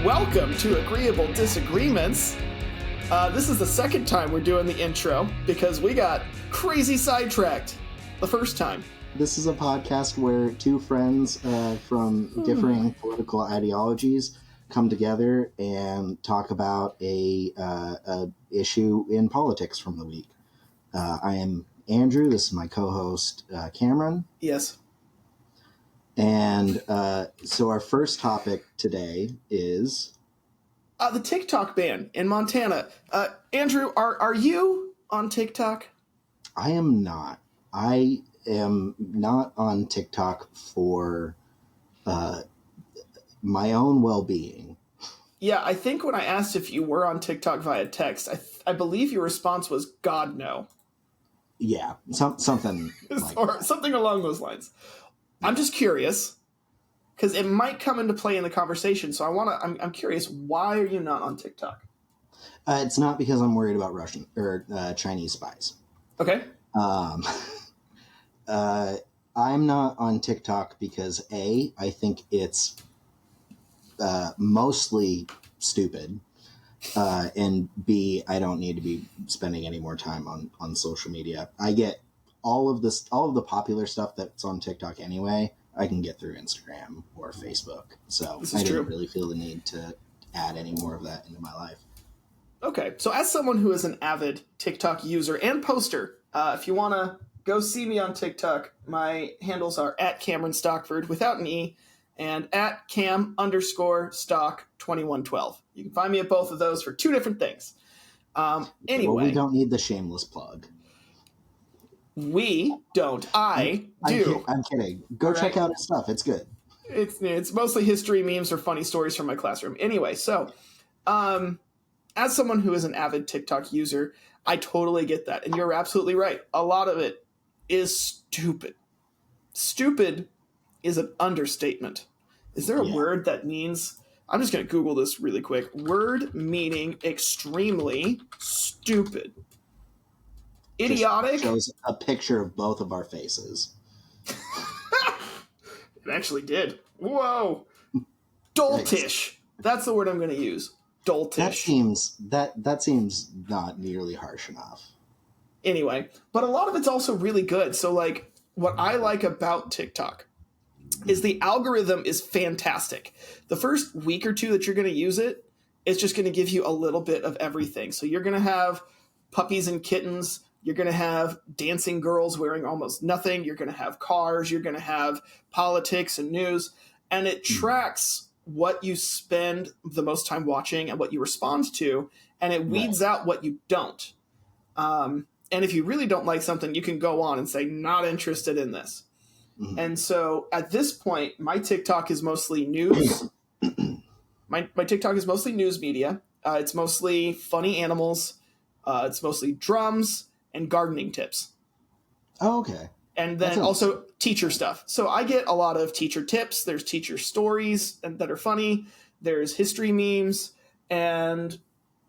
Welcome to Agreeable Disagreements. This is the second time we're doing the intro because we got crazy sidetracked the first time. This is a podcast where two friends from differing political ideologies come together and talk about a issue in politics from the week. I am Andrew. This is my co-host, Cameron. Yes. And so our first topic today is... the TikTok ban in Montana. Andrew, are you on TikTok? I am not. I am not on TikTok for my own well-being. Yeah, I think when I asked if you were on TikTok via text, I believe your response was God no. Yeah, something like or that. something along those lines. I'm just curious because it might come into play in the conversation. So I'm curious, why are you not on TikTok? It's not because I'm worried about Russian or Chinese spies. Okay. I'm not on TikTok because I think it's mostly stupid, and B, I don't need to be spending any more time on social media. I get all of the popular stuff that's on TikTok anyway. I can get through Instagram or Facebook, so I didn't really feel the need to add any more of that into my life. Okay, so as someone who is an avid TikTok user and poster, if you want to go see me on TikTok, my handles are at Cameron Stockford without an E and at Cam_Stock2112. You can find me at both of those for two different things. Anyway. Well, we don't need the shameless plug. We don't. I do. I'm kidding. Go check out his stuff. It's good. It's mostly history, memes, or funny stories from my classroom. Anyway, so as someone who is an avid TikTok user, I totally get that. And you're absolutely right. A lot of it is stupid. Stupid is an understatement. Is there a word that means... I'm just going to Google this really quick. Word meaning extremely stupid. Idiotic. Just shows a picture of both of our faces. It actually did. Whoa. Doltish. That's the word I'm going to use. Doltish. That seems not nearly harsh enough. Anyway, but a lot of it's also really good. So like what I like about TikTok is the algorithm is fantastic. The first week or two that you're going to use it, it's just going to give you a little bit of everything. So you're going to have puppies and kittens. You're going to have dancing girls wearing almost nothing. You're going to have cars. You're going to have politics and news. And it tracks what you spend the most time watching and what you respond to. And it weeds out what you don't. And if you really don't like something, you can go on and say, not interested in this. Mm-hmm. And so at this point, my TikTok is mostly news. my TikTok is mostly news media. It's mostly funny animals. It's mostly drums and gardening tips. Oh, okay. And then also teacher stuff. So I get a lot of teacher tips. There's teacher stories that are funny. There's history memes. And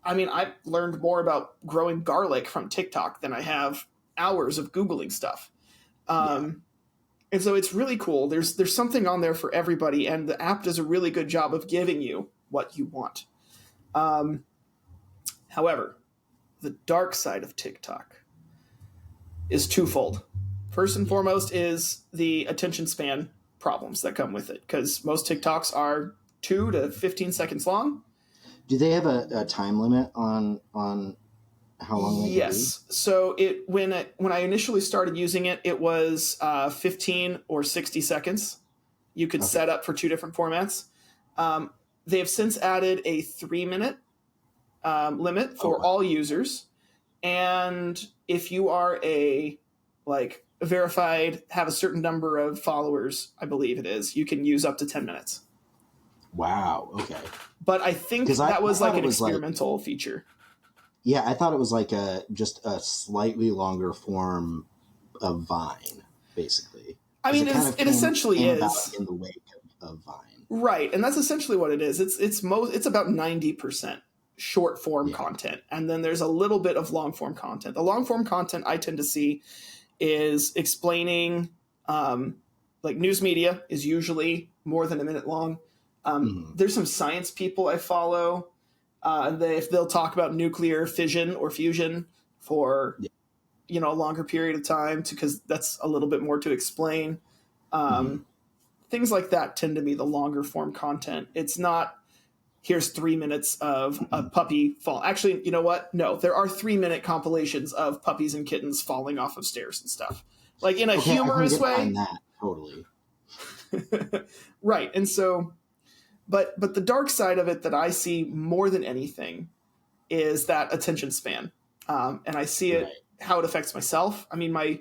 I mean, I've learned more about growing garlic from TikTok than I have hours of Googling stuff. And so it's really cool. There's something on there for everybody. And the app does a really good job of giving you what you want. However, the dark side of TikTok is twofold. First and foremost is the attention span problems that come with it, because most TikToks are 2 to 15 seconds long. Do they have a time limit on how long they can be? So when I initially started using it, it was 15 or 60 seconds. You could set up for two different formats. They have since added a 3-minute limit for all users. And if you are verified, have a certain number of followers, I believe it is, you can use up to 10 minutes. Wow. Okay. But I think that was like an experimental feature. Yeah, I thought it was like just a slightly longer form of Vine, basically. I mean, it essentially is in the wake of Vine. Right, and that's essentially what it is. It's about 90% short form content, and then there's a little bit of long form content. The long form content I tend to see is explaining, like news media is usually more than a minute long. There's some science people I follow. If they'll talk about nuclear fission or fusion for a longer period of time, because that's a little bit more to explain. Things like that tend to be the longer form content. It's not, here's 3 minutes of a puppy fall. Actually, you know what? No, there are 3-minute compilations of puppies and kittens falling off of stairs and stuff, like in a humorous way. That totally. Right. And so, but the dark side of it that I see more than anything is that attention span. And I see it, how it affects myself. I mean, my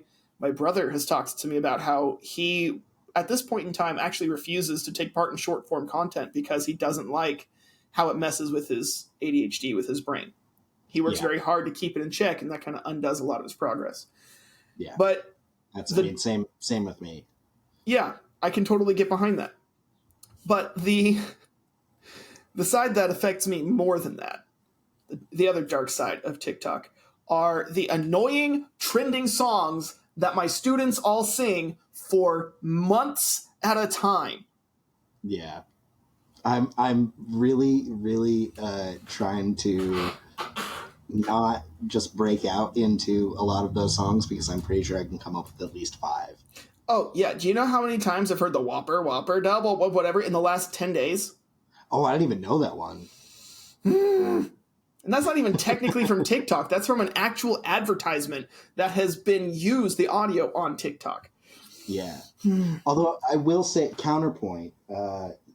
brother has talked to me about how he, at this point in time, actually refuses to take part in short form content because he doesn't like how it messes with his ADHD, with his brain. He works very hard to keep it in check, and that kind of undoes a lot of his progress. Yeah. But that's same with me. Yeah, I can totally get behind that. But the side that affects me more than that, the other dark side of TikTok, are the annoying trending songs that my students all sing for months at a time. Yeah. I'm really, really trying to not just break out into a lot of those songs, because I'm pretty sure I can come up with at least 5. Oh, yeah. Do you know how many times I've heard the Whopper, double, whatever, in the last 10 days? Oh, I didn't even know that one. And that's not even technically from TikTok. That's from an actual advertisement that has been used, the audio, on TikTok. Yeah. Although I will say, counterpoint,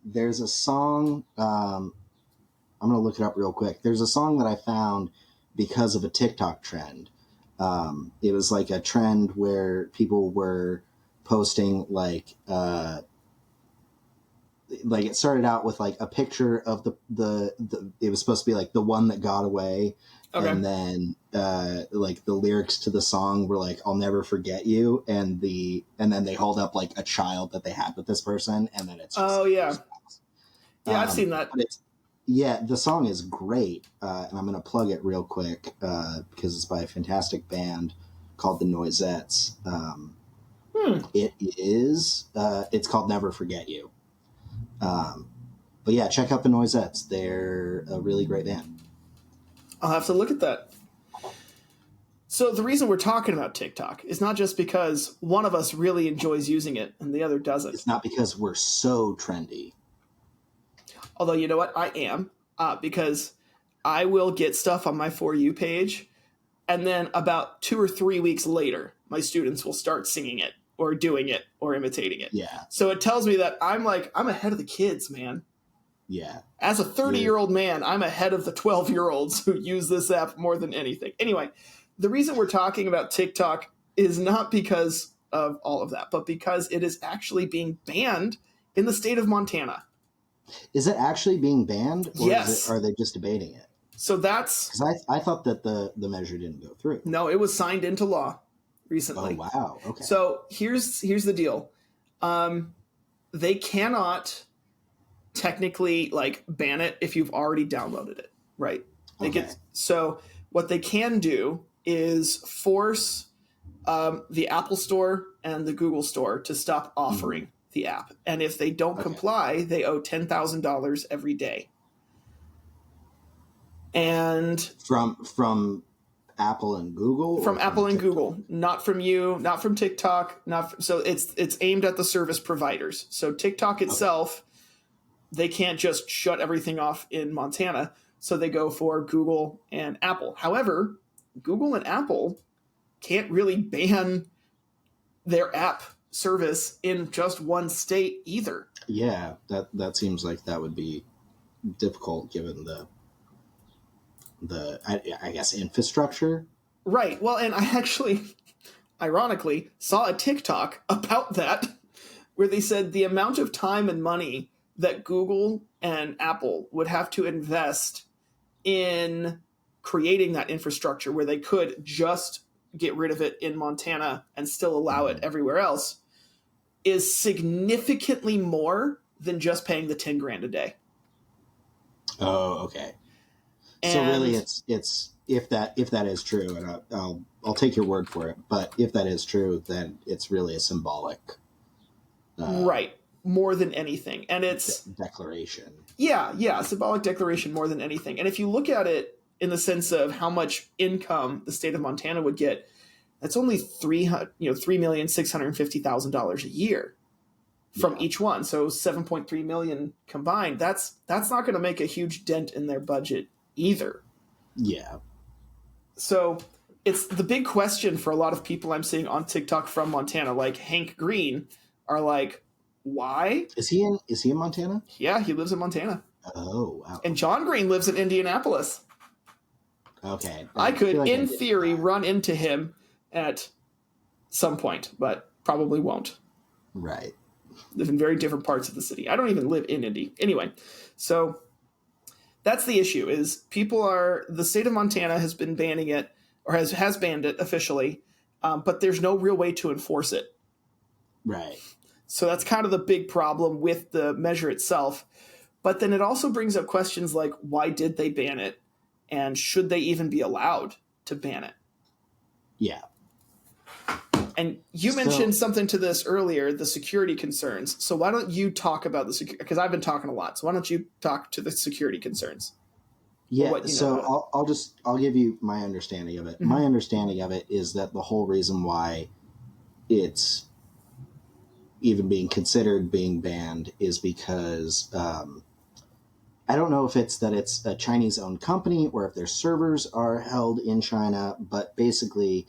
there's a song, I'm going to look it up real quick. There's a song that I found because of a TikTok trend. It was like a trend where people were posting like it started out with like a picture of the it was supposed to be like the one that got away. Okay. And then like the lyrics to the song were like, "I'll never forget you," and then they hold up like a child that they had with this person, and then it's just, yeah, I've seen that. But the song is great, and I'm gonna plug it real quick because it's by a fantastic band called the Noisettes. It is it's called "Never Forget You." But yeah, check out the Noisettes. They're a really great band. I'll have to look at that. So the reason we're talking about TikTok is not just because one of us really enjoys using it and the other doesn't. It's not because we're so trendy. Although, you know what? I am. Because I will get stuff on my For You page, and then about 2 or 3 weeks later, my students will start singing it or doing it or imitating it. Yeah. So it tells me that I'm ahead of the kids, man. Yeah. As a 30-year-old man, I'm ahead of the 12-year-olds who use this app more than anything. Anyway, the reason we're talking about TikTok is not because of all of that, but because it is actually being banned in the state of Montana. Is it actually being banned? Or yes. Are they just debating it? So that's... Because I thought that the measure didn't go through. No, it was signed into law recently. Oh, wow. Okay. So here's the deal. They cannot technically ban it if you've already downloaded it, right? So what they can do is force the Apple Store and the Google Store to stop offering the app. And if they don't comply, they owe $10,000 every day. And from Apple and Google? From Apple and Google, not from you, not from TikTok, so it's aimed at the service providers. So TikTok itself, they can't just shut everything off in Montana, so they go for Google and Apple. However, Google and Apple can't really ban their app service in just one state either. Yeah, that seems like that would be difficult given the I guess infrastructure. Right. Well, and I actually, ironically, saw a TikTok about that where they said the amount of time and money that Google and Apple would have to invest in creating that infrastructure where they could just get rid of it in Montana and still allow it everywhere else is significantly more than just paying the $10,000 a day. Oh, okay. And so really it's if that is true, and I'll take your word for it, but if that is true, then it's really a symbolic right. more than anything. And it's declaration. Yeah, symbolic declaration more than anything. And if you look at it in the sense of how much income the state of Montana would get, that's only $3,650,000 a year from each one. So 7.3 million combined. That's not going to make a huge dent in their budget either. Yeah. So it's the big question for a lot of people I'm seeing on TikTok from Montana, like Hank Green, are like, why? Is he in Montana? Yeah, he lives in Montana. Oh, wow. And John Green lives in Indianapolis. Okay. I could, in theory, run into him at some point, but probably won't. Right. Live in very different parts of the city. I don't even live in Indy. Anyway, so that's the issue is the state of Montana has been banning it or has banned it officially, but there's no real way to enforce it. Right. So that's kind of the big problem with the measure itself. But then it also brings up questions like, why did they ban it? And should they even be allowed to ban it? Yeah. And you mentioned something to this earlier, the security concerns. So why don't you talk about the security? Because I've been talking a lot. So why don't you talk to the security concerns? Yeah. So I'll give you my understanding of it. Mm-hmm. My understanding of it is that the whole reason why it's even being considered being banned is because I don't know if it's that it's a Chinese-owned company or if their servers are held in China, but basically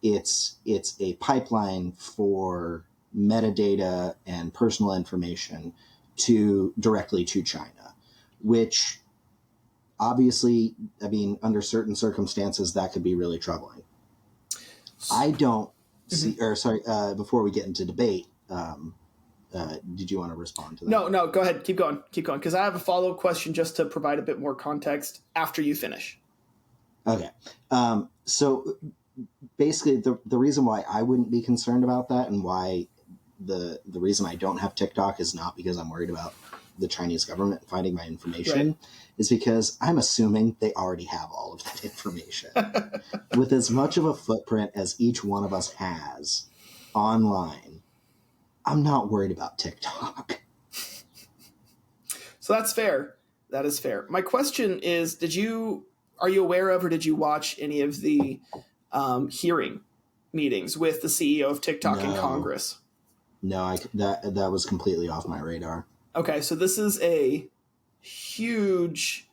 it's a pipeline for metadata and personal information directly to China, which obviously, I mean, under certain circumstances, that could be really troubling. I don't see, or sorry, before we get into debate, did you want to respond to that? No, go ahead. Keep going. Because I have a follow-up question just to provide a bit more context after you finish. Okay. So basically the reason why I wouldn't be concerned about that and why the reason I don't have TikTok is not because I'm worried about the Chinese government finding my information, is because I'm assuming they already have all of that information. With as much of a footprint as each one of us has online, I'm not worried about TikTok. So that's fair. That is fair. My question is, are you aware of or did you watch any of the hearing meetings with the CEO of TikTok in Congress? No, that was completely off my radar. Okay, so this is a huge.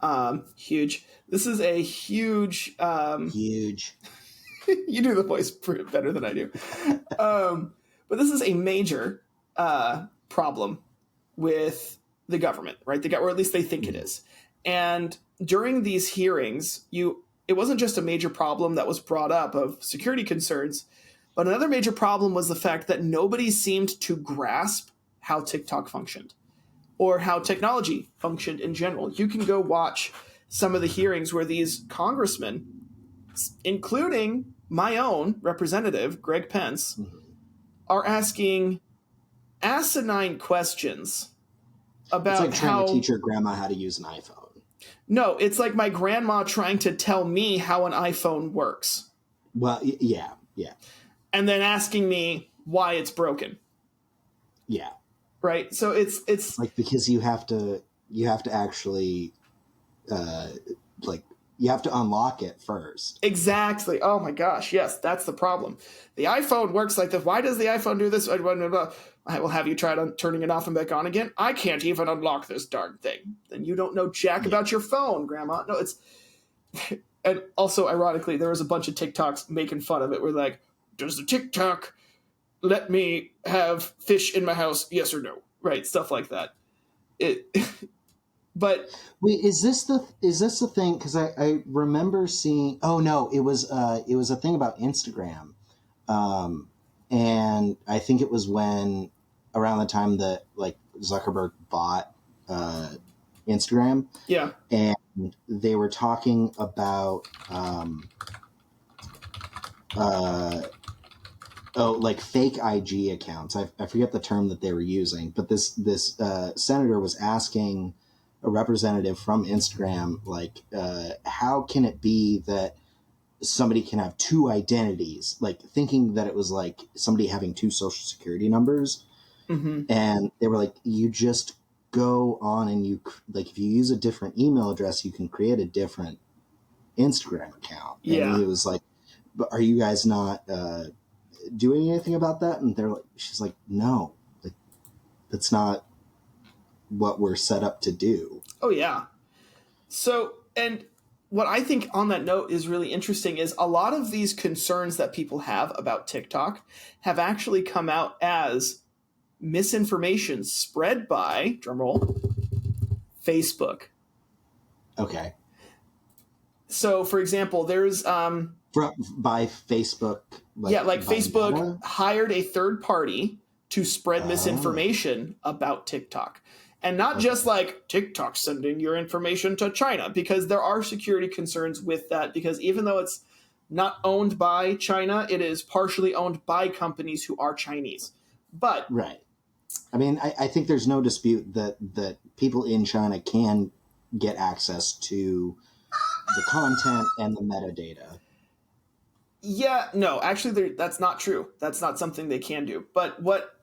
This is a huge. Huge. You do the voice better than I do. But this is a major problem with the government, right? Or at least they think it is. And during these hearings, it wasn't just a major problem that was brought up of security concerns, but another major problem was the fact that nobody seemed to grasp how TikTok functioned or how technology functioned in general. You can go watch some of the hearings where these congressmen, including my own representative, Greg Pence, are asking asinine questions about it's like trying to teach your grandma how to use an iPhone. No, it's like my grandma trying to tell me how an iPhone works. Well, yeah. And then asking me why it's broken. Yeah. Right? So it's like, because you have to actually you have to unlock it first. Exactly. Oh my gosh. Yes, that's the problem. The iPhone works like this. Why does the iPhone do this? I will have you try turning it off and back on again. I can't even unlock this darn thing. Then you don't know jack about your phone, Grandma. No, it's... And also, ironically, there was a bunch of TikToks making fun of it. We're like, does the TikTok let me have fish in my house? Yes or no? Right? Stuff like that. But wait, is this the thing? Because I remember seeing. Oh no, it was a thing about Instagram, and I think it was around the time that like Zuckerberg bought Instagram. Yeah, and they were talking about like fake IG accounts. I forget the term that they were using, but this senator was asking a representative from Instagram, like, how can it be that somebody can have two identities, like thinking that it was like somebody having two social security numbers, Mm-hmm. And they were like, you just go on and like, if you use a different email address, you can create a different Instagram account. And Yeah. he was like, but are you guys not doing anything about that? And she's like, no, like, that's not what we're set up to do. Oh, yeah. So, and what I think on that note is really interesting is a lot of these concerns that people have about TikTok have actually come out as misinformation spread by, drumroll, Facebook. Okay. So, for example, there's by Facebook. like Facebook Meta? hired a third party to spread misinformation about TikTok. And not just like TikTok sending your information to China, because there are security concerns with that, because even though it's not owned by China, it is partially owned by companies who are Chinese. But right. I mean, I think there's no dispute that people in China can get access to the content and the metadata. yeah, no, actually, that's not true. That's not something they can do. But what,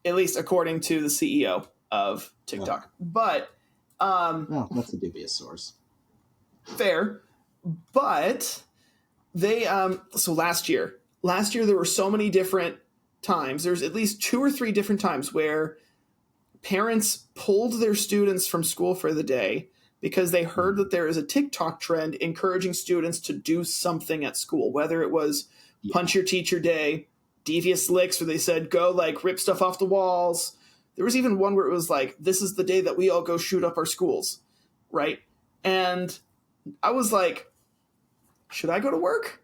at least according to the CEO of TikTok. Oh. But well, that's a dubious source. Fair. But they so last year there were so many different times. There's at least 2 or 3 different times where parents pulled their students from school for the day because they heard that there is a TikTok trend encouraging students to do something at school, whether it was Punch Your Teacher Day, Devious Licks, where they said go like rip stuff off the walls. There was even one where it was like, this is the day that we all go shoot up our schools, right? And I was like, should I go to work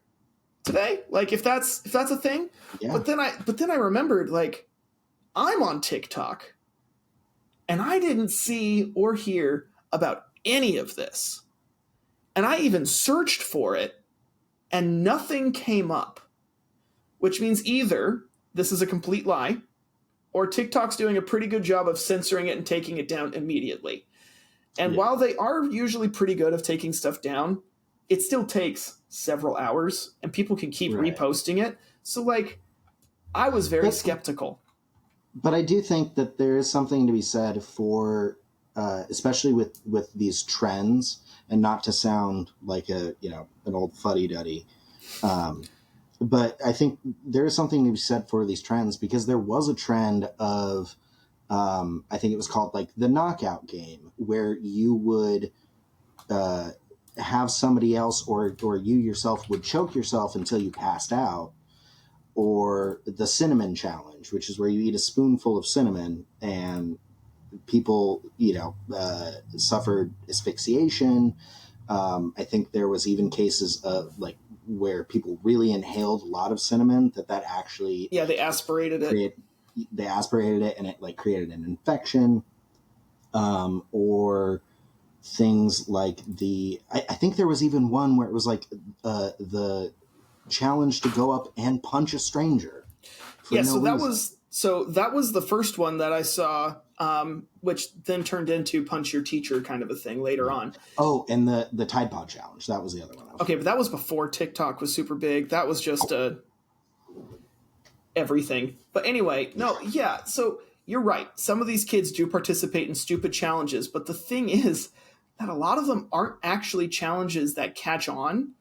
today? Like, if that's a thing. Yeah. But then I remembered, like, I'm on TikTok, and I didn't see or hear about any of this. And I even searched for it, and nothing came up, which means either this is a complete lie, or TikTok's doing a pretty good job of censoring it and taking it down immediately. And while they are usually pretty good of taking stuff down, it still takes several hours, and people can keep reposting it. So, like, I was very skeptical. But I do think that there is something to be said for, especially with these trends, and not to sound like an old fuddy-duddy, but I think there is something to be said for these trends, because there was a trend of, I think it was called like the knockout game, where you would have somebody else or you yourself would choke yourself until you passed out, or the cinnamon challenge, which is where you eat a spoonful of cinnamon, and people, suffered asphyxiation. I think there was even cases of like where people really inhaled a lot of cinnamon that actually they aspirated it. They aspirated it, and it like created an infection, or things like I think there was even one where it was like the challenge to go up and punch a stranger. That was the first one that I saw, which then turned into Punch Your Teacher kind of a thing later on. Oh, and the Tide Pod challenge, that was the other one. Okay, but that was before TikTok was super big. That was just everything. But anyway, so you're right. Some of these kids do participate in stupid challenges, but the thing is that a lot of them aren't actually challenges that catch on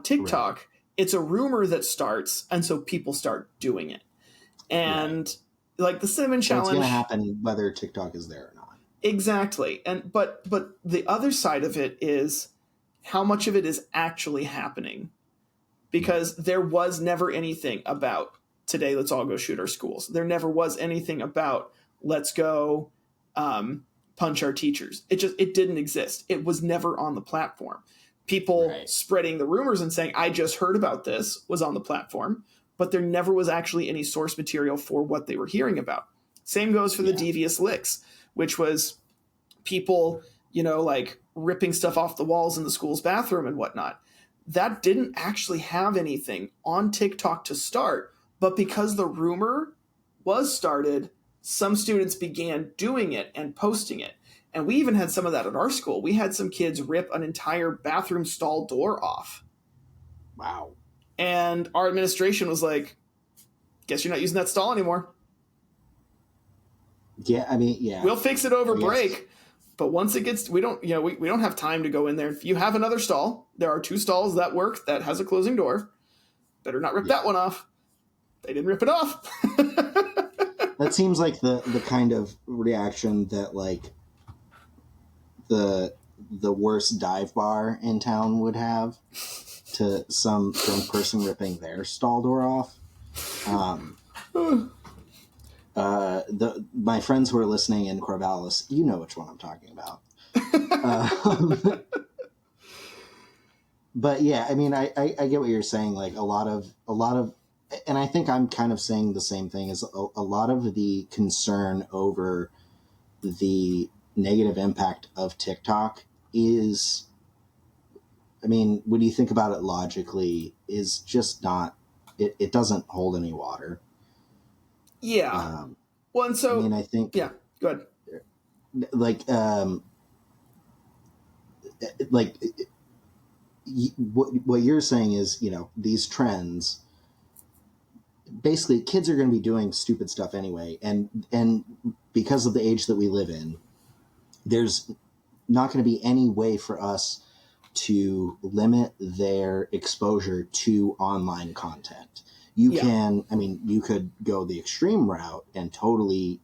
TikTok. Right. It's a rumor that starts, and so people start doing it. And like the cinnamon challenge, it's going to happen whether TikTok is there or not. Exactly. But the other side of it is how much of it is actually happening, because there was never anything about today, let's all go shoot our schools. There never was anything about let's go punch our teachers. It didn't exist. It was never on the platform. People spreading the rumors and saying, I just heard about this, was on the platform, but there never was actually any source material for what they were hearing about. Same goes for the Devious Licks, which was people, like ripping stuff off the walls in the school's bathroom and whatnot. That didn't actually have anything on TikTok to start, but because the rumor was started, some students began doing it and posting it. And we even had some of that at our school. We had some kids rip an entire bathroom stall door off. Wow. And our administration was like, guess you're not using that stall anymore. Yeah, I mean, yeah. We'll fix it over I guess. break. But once it gets, we don't have time to go in there. If you have another stall, there are 2 stalls that work that has a closing door. Better not rip that one off. They didn't rip it off. That seems like the kind of reaction that like the worst dive bar in town would have to some person ripping their stall door off. My friends who are listening in Corvallis, you know which one I'm talking about. But yeah, I mean, I get what you're saying. Like a lot of, and I think I'm kind of saying the same thing. Is a lot of the concern over the negative impact of TikTok is, I mean, when you think about it logically, is just not. It doesn't hold any water. Yeah. Well, and so I mean, I think yeah. Go ahead. What you're saying is, you know, these trends, basically kids are going to be doing stupid stuff anyway. And because of the age that we live in, there's not going to be any way for us to limit their exposure to online content. You can, I mean, you could go the extreme route and totally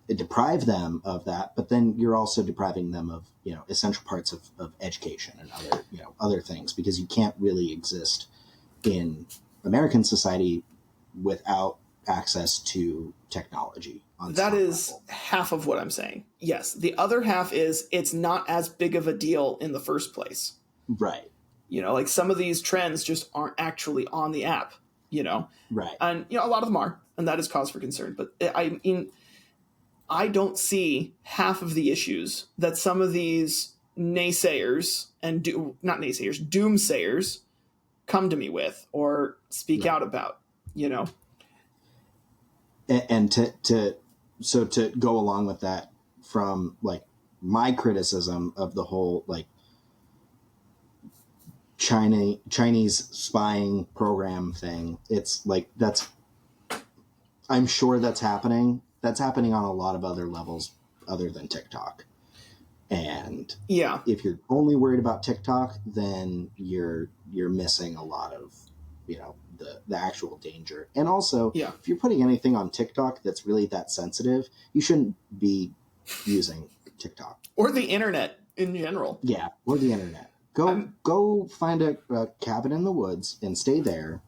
deprive them of that, but then you're also depriving them of, you know, essential parts of education and other, you know, other things, because you can't really exist in American society without access to technology. That is half of what I'm saying. Yes. The other half is it's not as big of a deal in the first place. Right. You know, like some of these trends just aren't actually on the app, you know? Right. And, you know, a lot of them are, and that is cause for concern. But I mean, I don't see half of the issues that some of these naysayers and doomsayers come to me with or speak out about, you know? And to go along with that, from like my criticism of the whole like Chinese spying program thing, it's like I'm sure that's happening. That's happening on a lot of other levels other than TikTok. And yeah, if you're only worried about TikTok, then you're missing a lot of, you know, the actual danger. And also, if you're putting anything on TikTok that's really that sensitive, you shouldn't be using TikTok or the internet in general. Yeah, or the internet. Go find a cabin in the woods and stay there.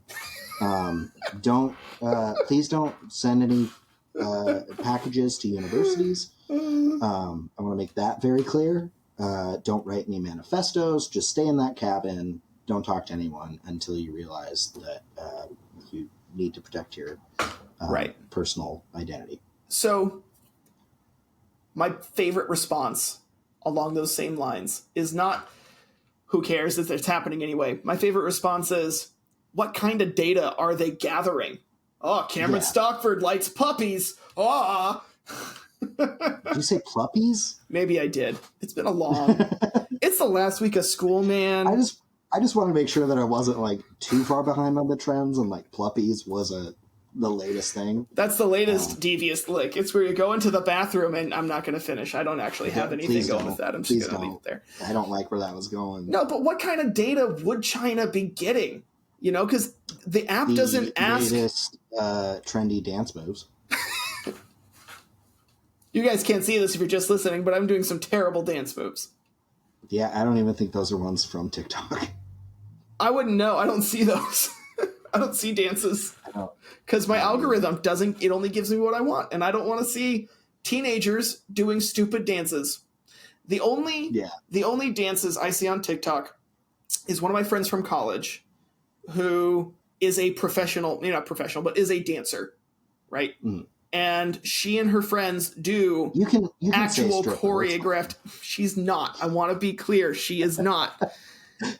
Please don't send any packages to universities. I want to make that very clear. Don't write any manifestos. Just stay in that cabin. Don't talk to anyone until you realize that you need to protect your personal identity. So my favorite response along those same lines is not, who cares if it's happening anyway. My favorite response is, what kind of data are they gathering? Oh, Cameron Stockford likes puppies. Oh. Did you say pluppies? Maybe I did. It's been it's the last week of school, man. I just want to make sure that I wasn't like too far behind on the trends, and like pluppies was the latest thing. That's the latest devious lick. It's where you go into the bathroom, and I'm not going to finish. I don't actually have anything going with that. I'm just going to leave it there. I don't like where that was going. No, but what kind of data would China be getting? You know, because the app doesn't ask. The latest trendy dance moves. You guys can't see this if you're just listening, but I'm doing some terrible dance moves. Yeah, I don't even think those are ones from TikTok. I wouldn't know. I don't see those. I don't see dances. Because my algorithm it only gives me what I want. And I don't want to see teenagers doing stupid dances. The only dances I see on TikTok is one of my friends from college who is a professional, not professional, but is a dancer, right? Mm. And she and her friends do you can actual choreographed. She's not. I want to be clear. She is not.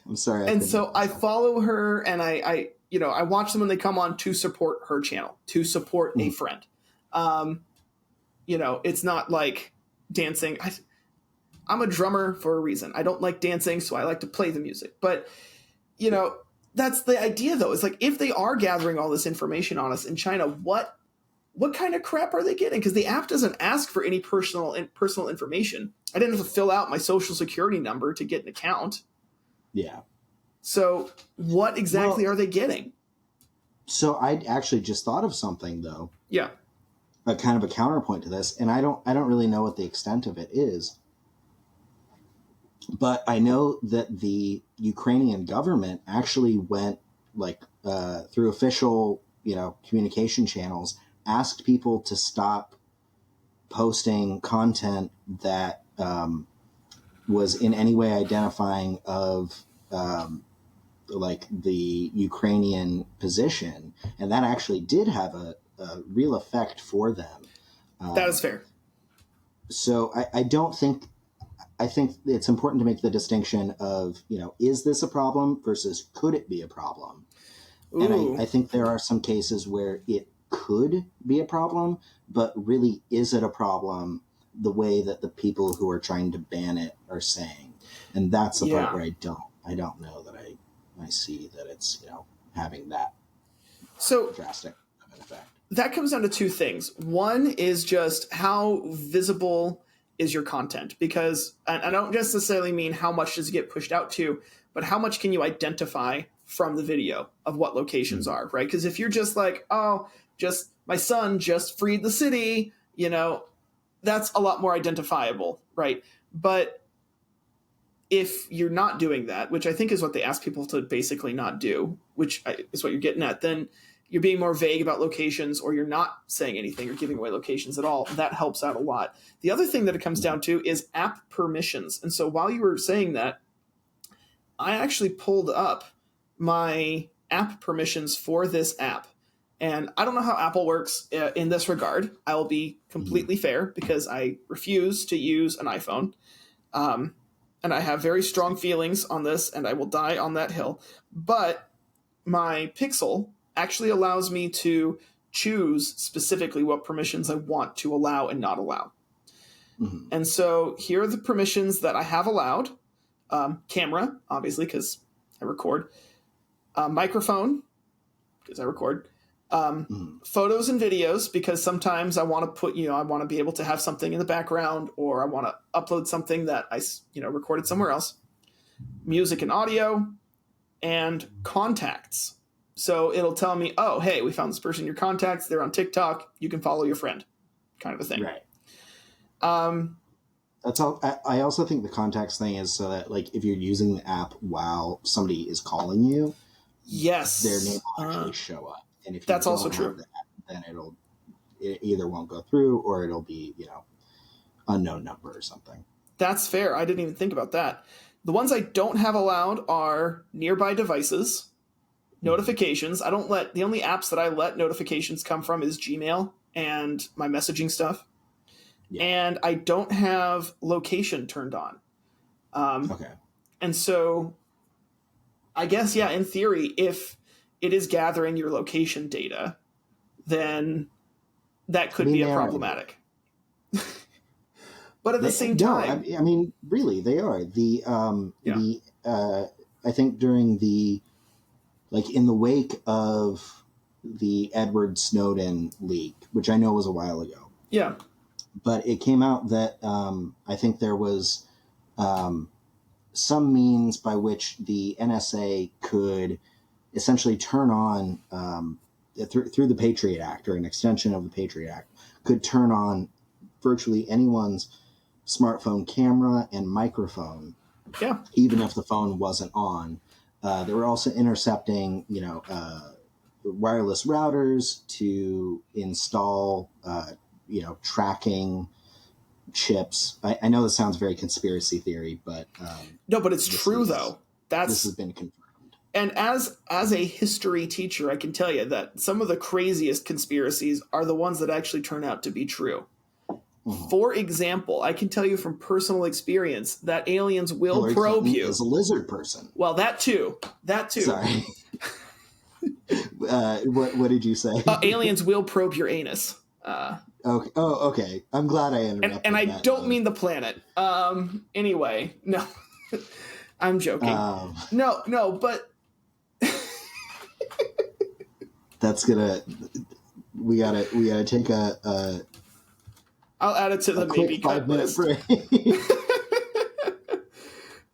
I'm sorry. And so I follow her, and I watch them when they come on to support her channel, to support a friend. It's not like dancing. I'm a drummer for a reason. I don't like dancing, so I like to play the music. But, that's the idea, though. It's like, if they are gathering all this information on us in China, what what kind of crap are they getting? Because the app doesn't ask for any personal information. I didn't have to fill out my social security number to get an account. Yeah. So what exactly are they getting? So I actually just thought of something, though. Yeah. A kind of a counterpoint to this, and I don't really know what the extent of it is. But I know that the Ukrainian government actually went through official, communication channels, asked people to stop posting content that was in any way identifying of the Ukrainian position, and that actually did have a real effect for them. That is fair. So I think it's important to make the distinction of, is this a problem versus could it be a problem? Ooh. And I think there are some cases where it could be a problem, but really, is it a problem the way that the people who are trying to ban it are saying? And that's the part where I don't know that I see that it's, having that drastic of an effect. That comes down to two things. One is just how visible is your content, because I don't necessarily mean how much does it get pushed out to, but how much can you identify from the video of what locations are, right? Because if you're just like, oh, just my son just freed the city, that's a lot more identifiable, right? But if you're not doing that, which I think is what they ask people to basically not do, which is what you're getting at, then you're being more vague about locations, or you're not saying anything or giving away locations at all. That helps out a lot. The other thing that it comes down to is app permissions. And so while you were saying that, I actually pulled up my app permissions for this app. And I don't know how Apple works in this regard. I will be completely fair because I refuse to use an iPhone. And I have very strong feelings on this, and I will die on that hill. But my Pixel actually allows me to choose specifically what permissions I want to allow and not allow. Mm-hmm. And so here are the permissions that I have allowed. Camera, obviously, because I record. Microphone, because I record. Photos and videos, because sometimes I want to put, I want to be able to have something in the background, or I want to upload something that I, recorded somewhere else. Music and audio, and contacts. So it'll tell me, oh, hey, we found this person in your contacts. They're on TikTok. You can follow your friend, kind of a thing. Right. That's all. I also think the contacts thing is so that, if you're using the app while somebody is calling you, yes, their name will actually show up. And if that's also true, then it either won't go through, or it'll be, unknown number or something. That's fair. I didn't even think about that. The ones I don't have allowed are nearby devices, notifications. The only apps that I let notifications come from is Gmail and my messaging stuff. Yeah. And I don't have location turned on. Okay. And so I guess, in theory, if it is gathering your location data, then that could be problematic. But at the same time, I mean, really, they are I think during in the wake of the Edward Snowden leak, which I know was a while ago. Yeah. But it came out that I think there was some means by which the NSA could essentially turn on, through the Patriot Act, or an extension of the Patriot Act, could turn on virtually anyone's smartphone camera and microphone, even if the phone wasn't on. They were also intercepting, wireless routers to install, tracking chips. I know this sounds very conspiracy theory, but no, but it's true though. This has been confirmed. And as a history teacher, I can tell you that some of the craziest conspiracies are the ones that actually turn out to be true. Mm-hmm. For example, I can tell you from personal experience that aliens will Hillary probe Clinton you. Is a lizard person. Well, that too. Sorry. What did you say? Aliens will probe your anus. Okay. Oh, okay. I'm glad I interrupted. And I don't mean the planet. Anyway, no, I'm joking. No, but that's gonna. we gotta take a I'll add it to the maybe quick cut 5-minute list. break.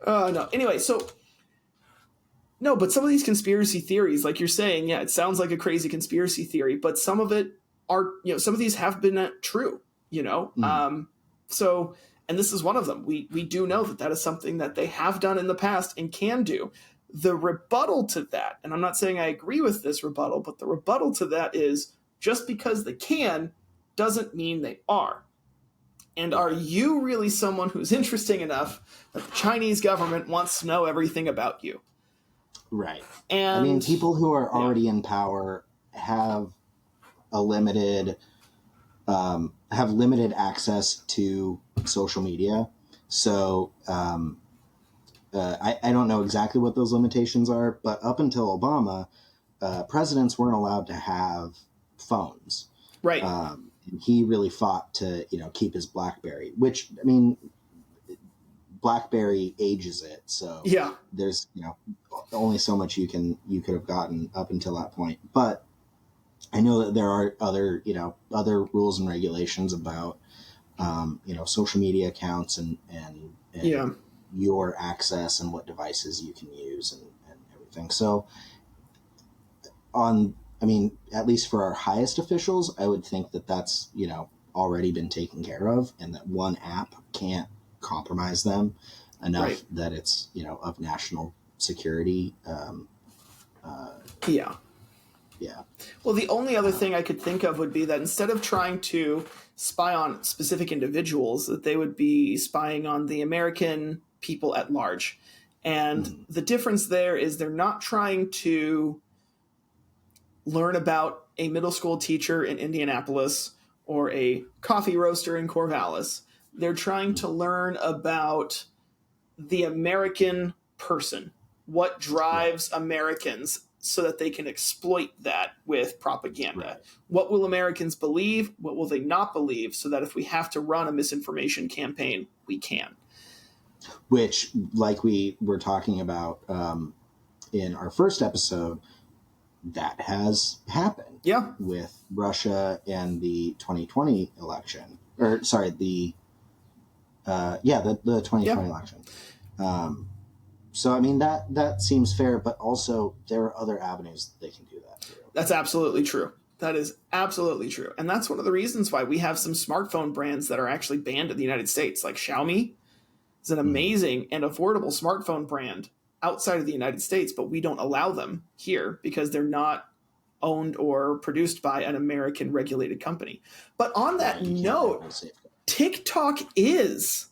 No. Anyway, so no, but some of these conspiracy theories, like you're saying, yeah, it sounds like a crazy conspiracy theory, but some of it are, some of these have been true, So, and this is one of them. We do know that is something that they have done in the past and can do. The rebuttal to that, and I'm not saying I agree with this rebuttal, but the rebuttal to that is just because they can doesn't mean they are. And are you really someone who's interesting enough that the Chinese government wants to know everything about you? Right. And I mean, people who are already in power have limited access to social media. So I don't know exactly what those limitations are, but up until Obama, presidents weren't allowed to have phones. Right. And he really fought to, keep his BlackBerry, which, I mean, BlackBerry ages it. So yeah, there's, only so much you could have gotten up until that point. But I know that there are other rules and regulations about, social media accounts and your access and what devices you can use and everything. So at least for our highest officials, I would think that that's, already been taken care of, and that one app can't compromise them enough that it's, of national security. Yeah. Well, the only other thing I could think of would be that instead of trying to spy on specific individuals, that they would be spying on the American people at large. And the difference there is they're not trying to learn about a middle school teacher in Indianapolis or a coffee roaster in Corvallis. They're trying to learn about the American person, what drives Americans, so that they can exploit that with propaganda. Right. What will Americans believe? What will they not believe? So that if we have to run a misinformation campaign, we can. Which, like we were talking about in our first episode, that has happened. Yeah. With Russia and the 2020 election. Or, sorry, the 2020 election. So, I mean, that seems fair, but also there are other avenues that they can do that through. That's absolutely true. That is absolutely true. And that's one of the reasons why we have some smartphone brands that are actually banned in the United States, like Xiaomi. It's an amazing and affordable smartphone brand outside of the United States, but we don't allow them here because they're not owned or produced by an American regulated company. But on that note, TikTok is...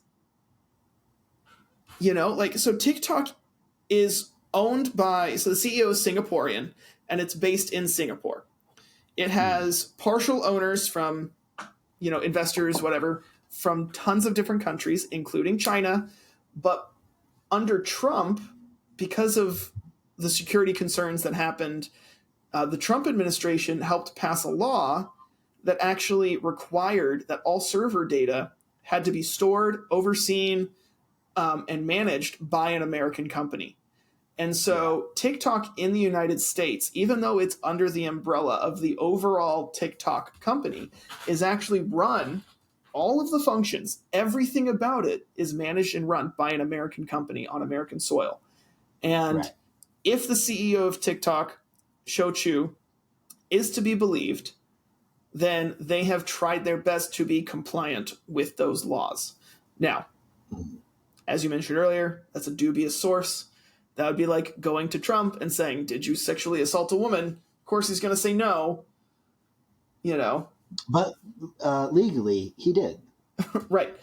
so TikTok is owned by, so the CEO is Singaporean, and it's based in Singapore. It has partial owners from, investors, whatever, from tons of different countries, including China. But under Trump, because of the security concerns that happened, the Trump administration helped pass a law that actually required that all server data had to be stored, overseen, and managed by an American company. And so TikTok in the United States, even though it's under the umbrella of the overall TikTok company, is actually run, all of the functions, everything about it is managed and run by an American company on American soil. And if the CEO of TikTok, Shou Chew, is to be believed, then they have tried their best to be compliant with those laws. Now, as you mentioned earlier, that's a dubious source. That would be like going to Trump and saying, "Did you sexually assault a woman?" Of course, he's going to say no. But legally, he did. Right.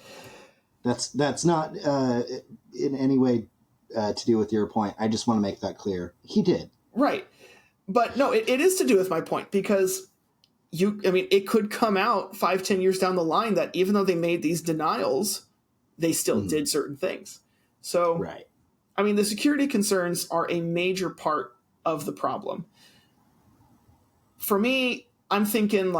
That's not in any way to do with your point. I just want to make that clear. He did. Right. But no, it is to do with my point, because it could come out 5-10 years down the line that even though they made these denials, they still did certain things. So, the security concerns are a major part of the problem. For me, I'm thinking,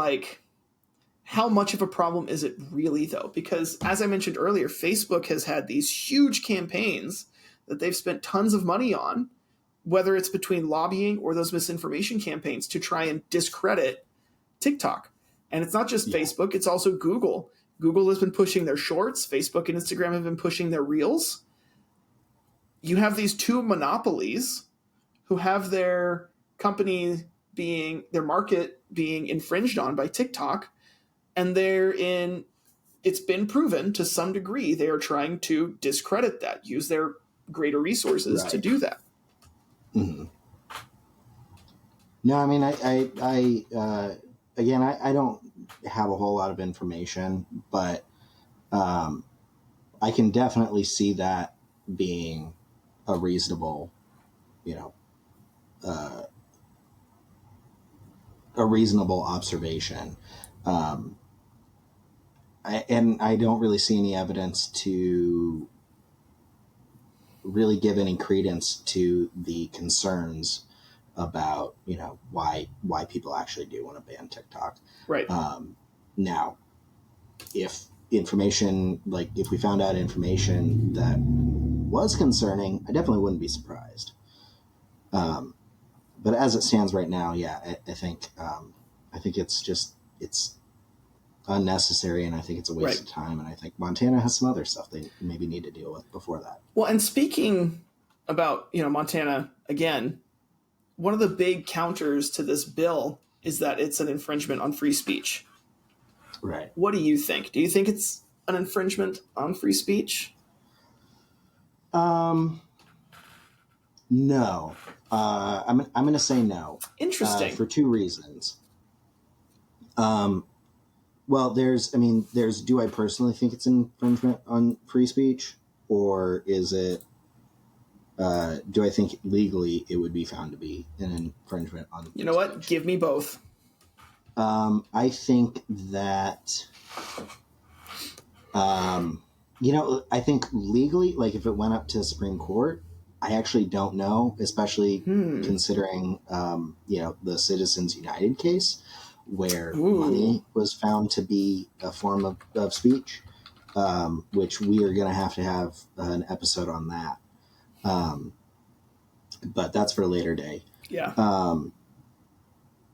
how much of a problem is it really, though? Because as I mentioned earlier, Facebook has had these huge campaigns that they've spent tons of money on, whether it's between lobbying or those misinformation campaigns, to try and discredit TikTok. And it's not just Yeah. Facebook, it's also Google. Google has been pushing their shorts, Facebook and Instagram have been pushing their reels. You have these two monopolies who have their company being, their market being infringed on by TikTok, and it's been proven to some degree they are trying to discredit that, use their greater resources to Right. do that. Mm-hmm. No, I mean, again, I don't have a whole lot of information, but I can definitely see that being a reasonable, you know, a reasonable observation. And I don't really see any evidence to really give any credence to the concerns about, you know, why people actually do want to ban TikTok. Right. Now, if information, like if we found out information that was concerning, I definitely wouldn't be surprised. But as it stands right now, yeah, I think it's unnecessary, and I think it's a waste of time. And I think Montana has some other stuff they maybe need to deal with before that. Well, and speaking about, you know, Montana again, one of the big counters to this bill is that it's an infringement on free speech. Right. What do you think? Do you think it's an infringement on free speech? No. I'm going to say no. Interesting. For two reasons. Well, do I personally think it's an infringement on free speech, or is it, do I think legally it would be found to be an infringement on free speech? You know what? Give me both. I think that, I think legally, like if it went up to the Supreme Court, I actually don't know, especially considering, the Citizens United case, where money was found to be a form of speech, which we are going to have an episode on that. But that's for a later day. Yeah.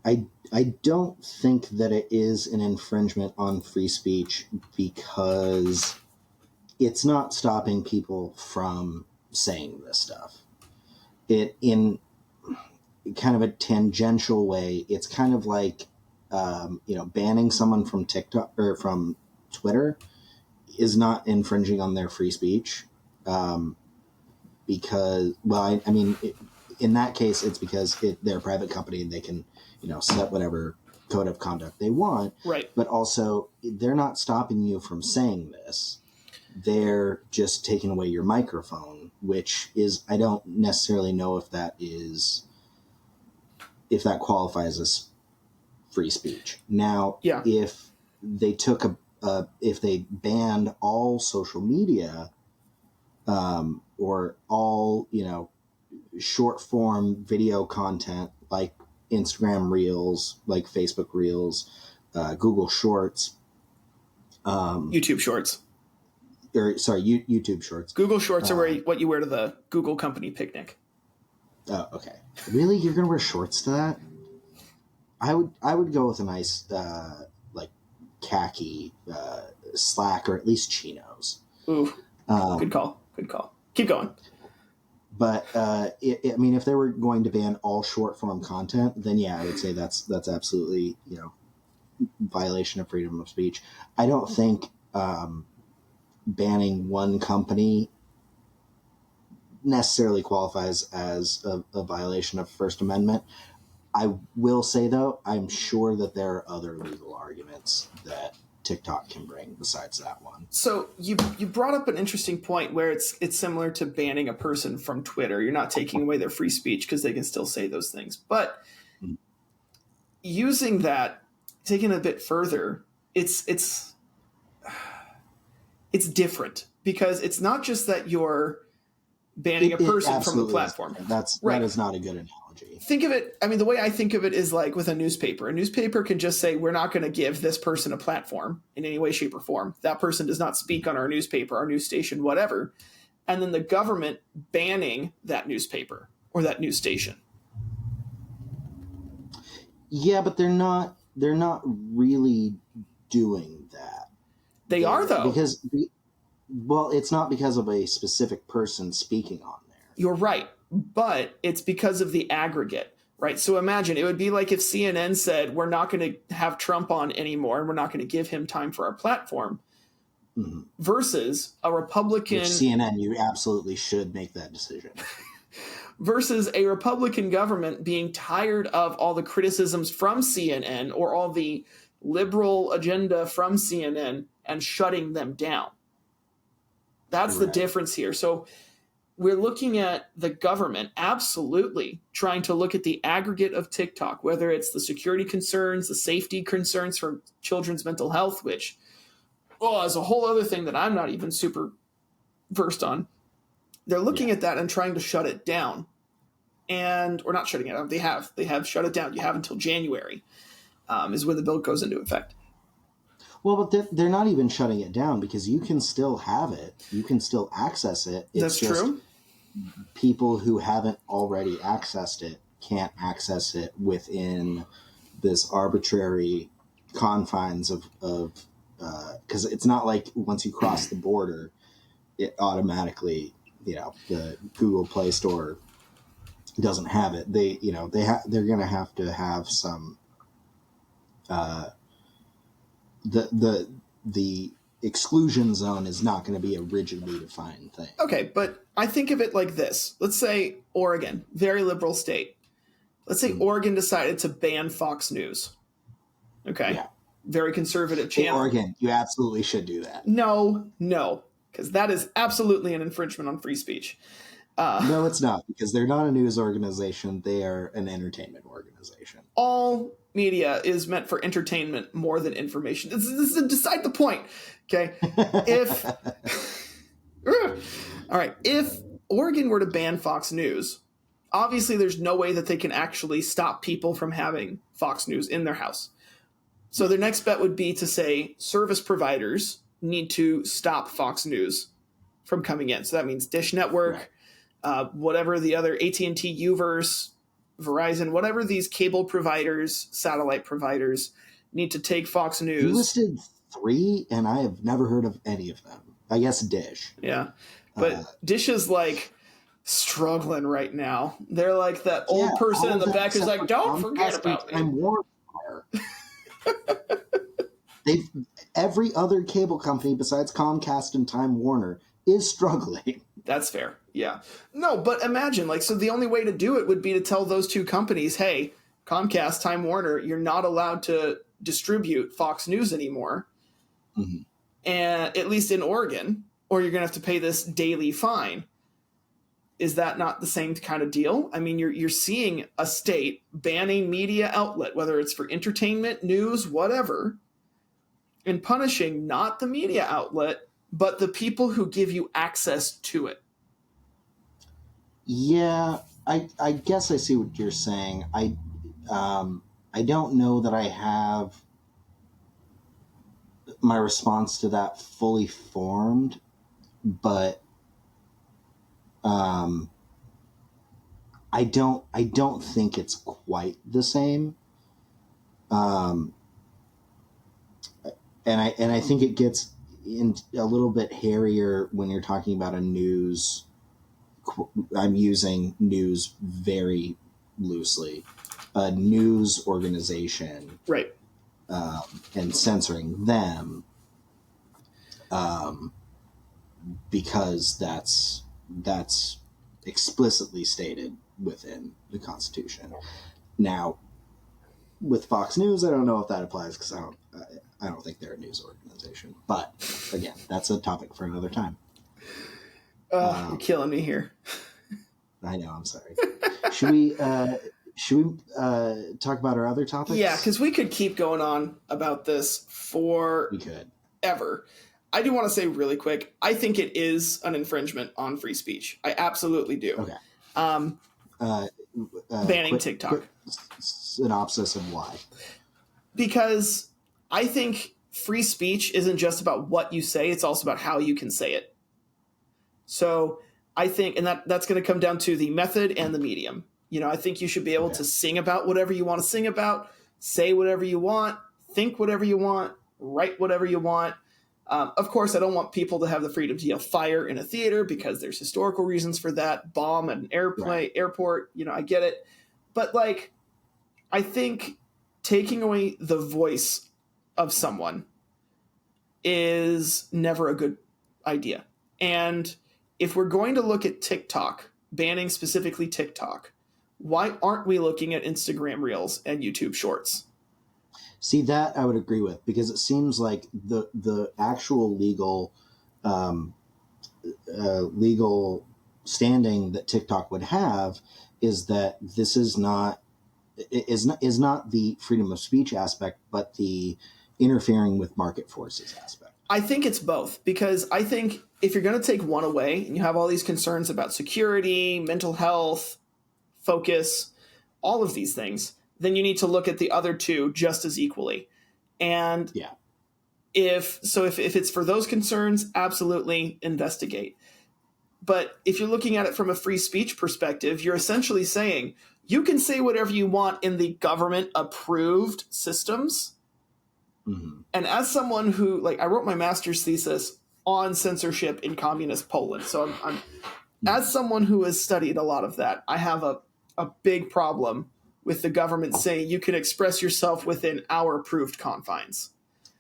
I don't think that it is an infringement on free speech because it's not stopping people from saying this stuff. It, in kind of a tangential way, it's kind of like, banning someone from TikTok or from Twitter is not infringing on their free speech. Because, well, in that case, it's because they're a private company and they can, set whatever code of conduct they want. Right. But also, they're not stopping you from saying this. They're just taking away your microphone, which is, I don't necessarily know if that qualifies as free speech. Now, if they took if they banned all social media, or all, short form video content like Instagram Reels, like Facebook Reels, Google Shorts, YouTube Shorts. YouTube Shorts. Google Shorts are what you wear to the Google company picnic. Oh, okay. Really? You're going to wear shorts to that? I would go with a nice, khaki, slack, or at least chinos. Ooh. Good call. Keep going. But if they were going to ban all short form content, then yeah, I would say that's absolutely violation of freedom of speech. I don't think banning one company necessarily qualifies as a violation of First Amendment. I will say though, I'm sure that there are other legal arguments that TikTok can bring besides that one. So you brought up an interesting point where it's similar to banning a person from Twitter. You're not taking away their free speech because they can still say those things. But using that, taking it a bit further, it's different because it's not just that you're banning a person from the platform. That is not a good analogy. Think of it, the way I think of it is like with a newspaper. A newspaper can just say, we're not going to give this person a platform in any way, shape, or form. That person does not speak on our newspaper, our news station, whatever. And then the government banning that newspaper or that news station. Yeah, but they're not they're not really doing that. They are, though. Well, it's not because of a specific person speaking on there. You're right, but it's because of the aggregate, right? So imagine it would be like if CNN said, we're not going to have Trump on anymore and we're not going to give him time for our platform, versus a Republican... Which CNN, you absolutely should make that decision. Versus a Republican government being tired of all the criticisms from CNN or all the liberal agenda from CNN and shutting them down. That's the difference here. So we're looking at the government absolutely trying to look at the aggregate of TikTok, whether it's the security concerns, the safety concerns for children's mental health, which, well, is a whole other thing that I'm not even super versed on. They're looking at that and trying to shut it down. Or not shutting it down. They have shut it down. You have until January is when the bill goes into effect. Well, but they're not even shutting it down because you can still have it. You can still access it. That's true. People who haven't already accessed it can't access it within this arbitrary confines of because it's not like once you cross the border, it automatically, the Google Play Store doesn't have it. They're going to have some the exclusion zone is not going to be a rigidly defined thing. Okay, but I think of it like this. Let's say Oregon, very liberal state. Let's say Oregon decided to ban Fox News. Okay. Yeah. Very conservative channel. In Oregon, you absolutely should do that. No, because that is absolutely an infringement on free speech. No, it's not, because they're not a news organization. They are an entertainment organization. All media is meant for entertainment more than information. This is decide the point. Okay. All right. If Oregon were to ban Fox News, obviously there's no way that they can actually stop people from having Fox News in their house. So their next bet would be to say service providers need to stop Fox News from coming in. So that means Dish Network, whatever the other AT&T, Uverse, Verizon, whatever these cable providers, satellite providers need to take Fox News. You listed 3, and I have never heard of any of them. I guess Dish. Yeah, but Dish is like struggling right now. They're like that old person in the back who's like, "Don't forget about me." I'm Warner. Every other cable company besides Comcast and Time Warner is struggling. That's fair. Yeah. No, but imagine, so the only way to do it would be to tell those two companies, hey, Comcast, Time Warner, you're not allowed to distribute Fox News anymore. Mm-hmm. And at least in Oregon, or you're going to have to pay this daily fine. Is that not the same kind of deal? I mean, you're seeing a state ban a media outlet, whether it's for entertainment, news, whatever, and punishing not the media outlet, but the people who give you access to it. Yeah, I guess I see what you're saying. I don't know that I have my response to that fully formed, but I don't think it's quite the same. And I think it gets in a little bit hairier when you're talking about a news. I'm using news very loosely. A news organization, right? And censoring them, because that's explicitly stated within the Constitution. Now, with Fox News, I don't know if that applies because I don't think they're a news organization. But again, that's a topic for another time. You're killing me here. I know. I'm sorry. Should we talk about our other topics? Yeah, because we could keep going on about this ever. I do want to say really quick, I think it is an infringement on free speech. I absolutely do. Okay. Banning TikTok. Quick synopsis of why. Because I think free speech isn't just about what you say, it's also about how you can say it. So I think, and that's going to come down to the method and the medium. I think you should be able to sing about whatever you want to sing about, say whatever you want, think whatever you want, write whatever you want. Of course, I don't want people to have the freedom to yell fire in a theater because there's historical reasons for that. Bomb an airport, I get it. But like, I think taking away the voice of someone is never a good idea. And if we're going to look at TikTok, banning specifically TikTok, why aren't we looking at Instagram Reels and YouTube Shorts? See, that I would agree with, because it seems like the actual legal standing that TikTok would have is that this is not the freedom of speech aspect, but the interfering with market forces aspect. I think it's both, because I think if you're going to take one away and you have all these concerns about security, mental health, focus, all of these things, then you need to look at the other two just as equally. And if it's for those concerns, absolutely investigate. But if you're looking at it from a free speech perspective, you're essentially saying you can say whatever you want in the government approved systems. Mm-hmm. And as someone who, I wrote my master's thesis on censorship in communist Poland. So I'm as someone who has studied a lot of that, I have a big problem with the government saying you can express yourself within our approved confines.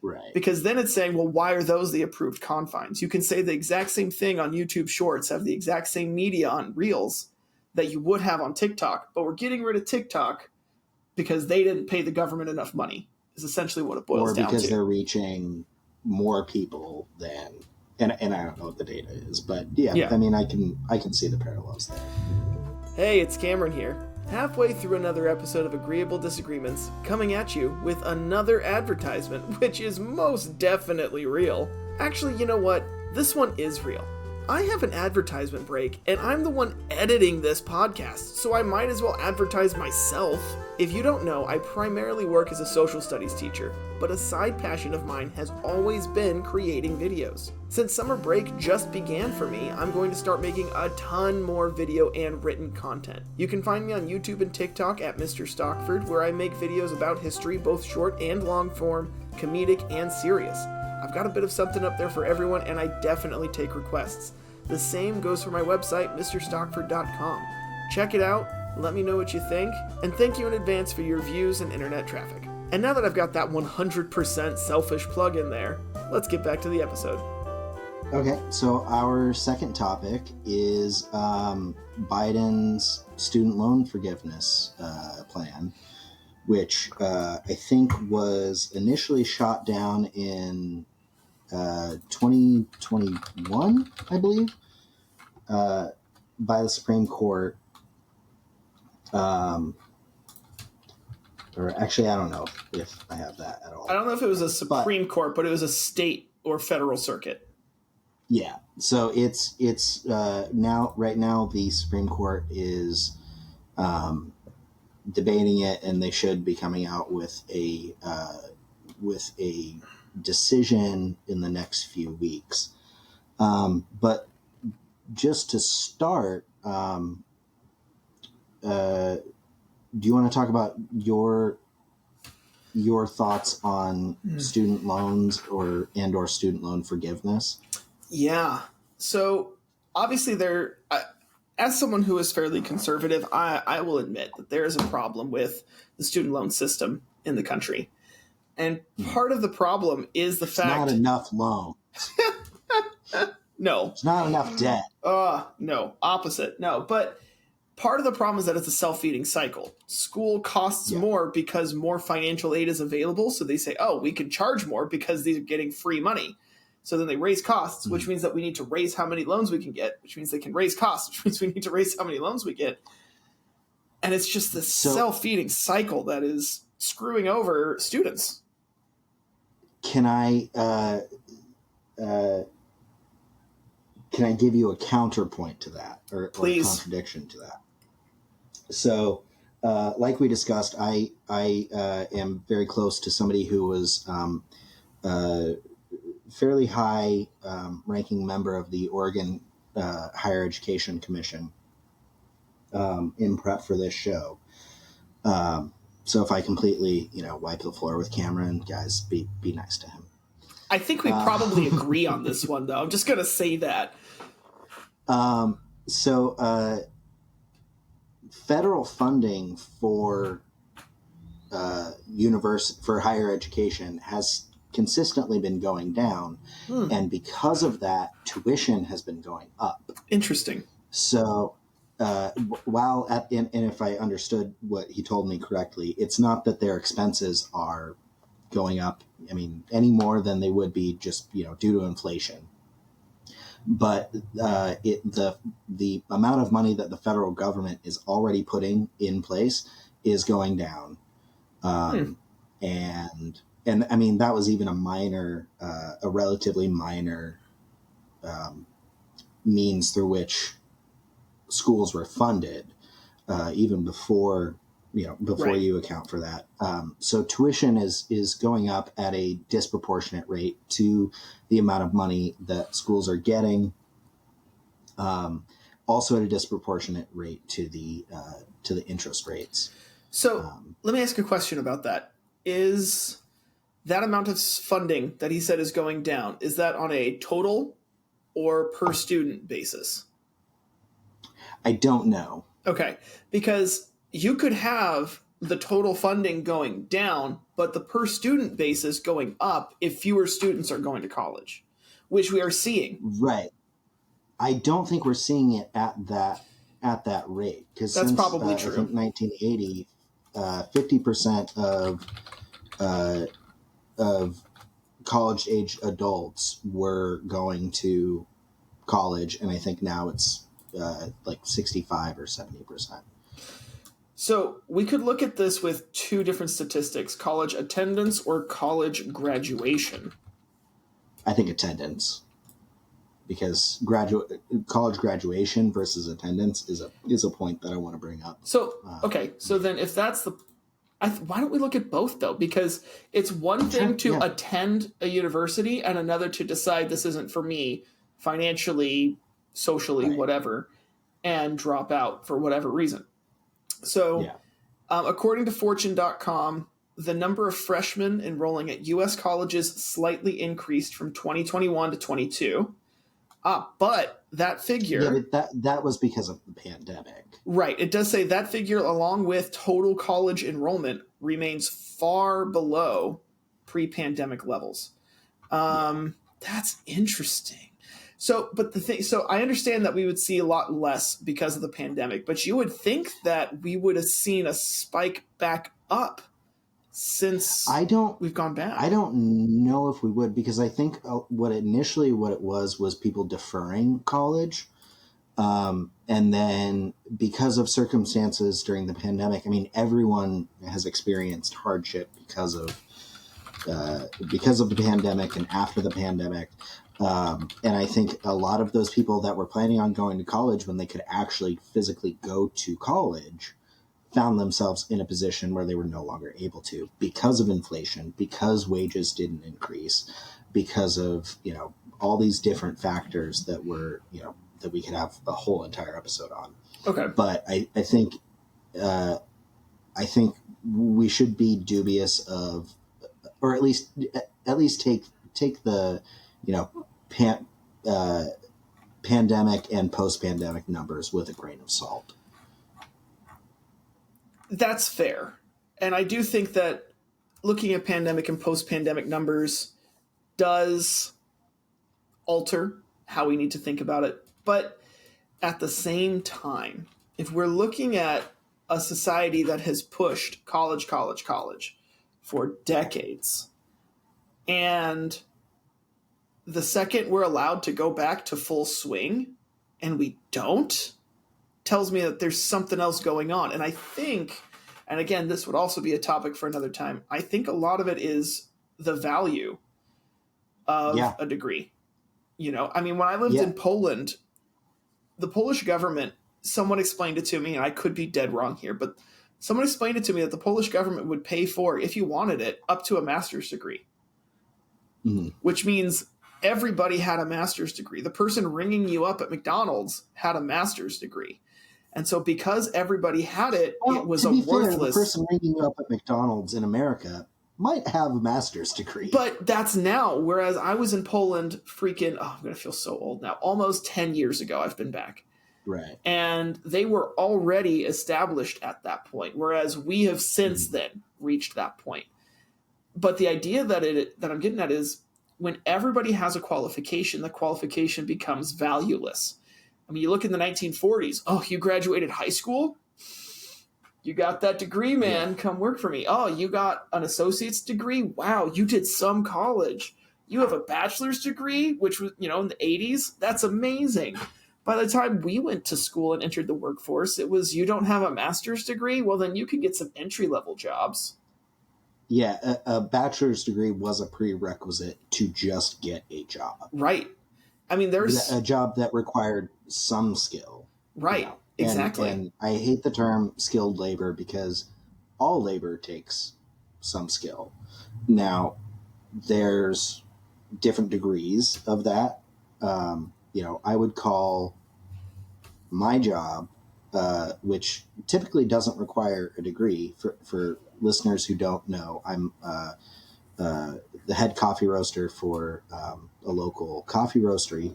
Right. Because then it's saying, well, why are those the approved confines? You can say the exact same thing on YouTube Shorts, have the exact same media on Reels that you would have on TikTok, but we're getting rid of TikTok because they didn't pay the government enough money, is essentially what it boils down to. Or because they're reaching more people than, and I don't know what the data is, but yeah. I mean, I can see the parallels there. Hey, it's Cameron here. Halfway through another episode of Agreeable Disagreements, coming at you with another advertisement, which is most definitely real. Actually, you know what? This one is real. I have an advertisement break, and I'm the one editing this podcast, so I might as well advertise myself. If you don't know, I primarily work as a social studies teacher, but a side passion of mine has always been creating videos. Since summer break just began for me, I'm going to start making a ton more video and written content. You can find me on YouTube and TikTok at Mr. Stockford, where I make videos about history, both short and long form, comedic and serious. I've got a bit of something up there for everyone, and I definitely take requests. The same goes for my website, MrStockford.com. Check it out, let me know what you think, and thank you in advance for your views and internet traffic. And now that I've got that 100% selfish plug in there, let's get back to the episode. Okay, so our second topic is Biden's student loan forgiveness plan, which I think was initially shot down in 2021, I believe, by the Supreme Court. Or actually, I don't know if I have that at all. I don't know if it was a Supreme Court, but it was a state or federal circuit. Yeah. So it's now, right now, the Supreme Court is debating it, and they should be coming out with a decision in the next few weeks. But just to start, do you want to talk about your thoughts on student loans or student loan forgiveness? Yeah. So obviously as someone who is fairly conservative, I will admit that there is a problem with the student loan system in the country. And part of the problem is the fact... Not enough loan. No. It's not enough debt. No. Opposite. No. But part of the problem is that it's a self-feeding cycle. School costs more because more financial aid is available. So they say, we can charge more because these are getting free money. So then they raise costs, which means that we need to raise how many loans we can get, which means they can raise costs, which means we need to raise how many loans we get. And it's just this self-feeding cycle that is screwing over students. Can I give you a counterpoint to that, or a contradiction to that? So, like we discussed, I am very close to somebody who was fairly high ranking member of the Oregon Higher Education Commission in prep for this show. So if I completely, wipe the floor with Cameron, guys, be nice to him. I think we probably agree on this one, though. I'm just going to say that. So federal funding for for higher education has consistently been going down, and because of that, tuition has been going up. Interesting. So and if I understood what he told me correctly, it's not that their expenses are going up, any more than they would be just, due to inflation. But the amount of money that the federal government is already putting in place is going down. And that was even a relatively minor means through which schools were funded, even before Right. you account for that. So tuition is going up at a disproportionate rate to the amount of money that schools are getting. Also at a disproportionate rate to the interest rates. So let me ask a question about that. Is that amount of funding that he said is going down, is that on a total or per student basis? I don't know. Okay, because you could have the total funding going down, but the per student basis going up if fewer students are going to college, which we are seeing. Right. I don't think we're seeing it at that rate, because That's since probably I true. think 1980, 50% of college-age adults were going to college, and I think now it's like 65 or 70%. So we could look at this with two different statistics: college attendance or college graduation. I think attendance, because college graduation versus attendance is a point that I want to bring up. So okay, so then if that's why don't we look at both, though? Because it's one thing to attend a university and another to decide this isn't for me financially, socially, Right. whatever, and drop out for whatever reason. So according to Fortune.com, the number of freshmen enrolling at U.S. colleges slightly increased from 2021 to 22. But that figure... Yeah, but that was because of the pandemic. Right. It does say that figure, along with total college enrollment, remains far below pre-pandemic levels. That's interesting. So I understand that we would see a lot less because of the pandemic, but you would think that we would have seen a spike back up since we've gone back. I don't know if we would, because I think what it was people deferring college. And then because of circumstances during the pandemic, everyone has experienced hardship because of the pandemic and after the pandemic. And I think a lot of those people that were planning on going to college when they could actually physically go to college found themselves in a position where they were no longer able to, because of inflation, because wages didn't increase, because of, all these different factors that were, that we could have a whole entire episode on. Okay. But I think we should be dubious of, or at least take the, pandemic and post-pandemic numbers with a grain of salt. That's fair. And I do think that looking at pandemic and post-pandemic numbers does alter how we need to think about it. But at the same time, if we're looking at a society that has pushed college for decades, and the second we're allowed to go back to full swing and we don't, tells me that there's something else going on. And I think, and again, this would also be a topic for another time, I think a lot of it is the value of a degree. When I lived in Poland, the Polish government, someone explained it to me, and I could be dead wrong here, but someone explained it to me that the Polish government would pay for, if you wanted it, up to a master's degree, which means everybody had a master's degree. The person ringing you up at McDonald's had a master's degree. And so because everybody had it, Well, it was to a be fair, the worthless. person ringing you up at McDonald's in America might have a master's degree. But that's now. Whereas I was in Poland freaking, oh, I'm going to feel so old now. Almost 10 years ago, I've been back. Right. And they were already established at that point, whereas we have since then reached that point. But the idea that I'm getting at is when everybody has a qualification, the qualification becomes valueless. I mean, you look in the 1940s. Oh, you graduated high school? You got that degree, man. Yeah. Come work for me. Oh, you got an associate's degree? Wow, you did some college. You have a bachelor's degree, which was, in the 80s? That's amazing. By the time we went to school and entered the workforce, it was, you don't have a master's degree? Well, then you can get some entry-level jobs. Yeah, a bachelor's degree was a prerequisite to just get a job. Right. I mean, there's a job that required some skill. Right. Exactly. And I hate the term skilled labor because all labor takes some skill. Now, there's different degrees of that. I would call my job, which typically doesn't require a degree. For listeners who don't know, I'm the head coffee roaster for a local coffee roastery,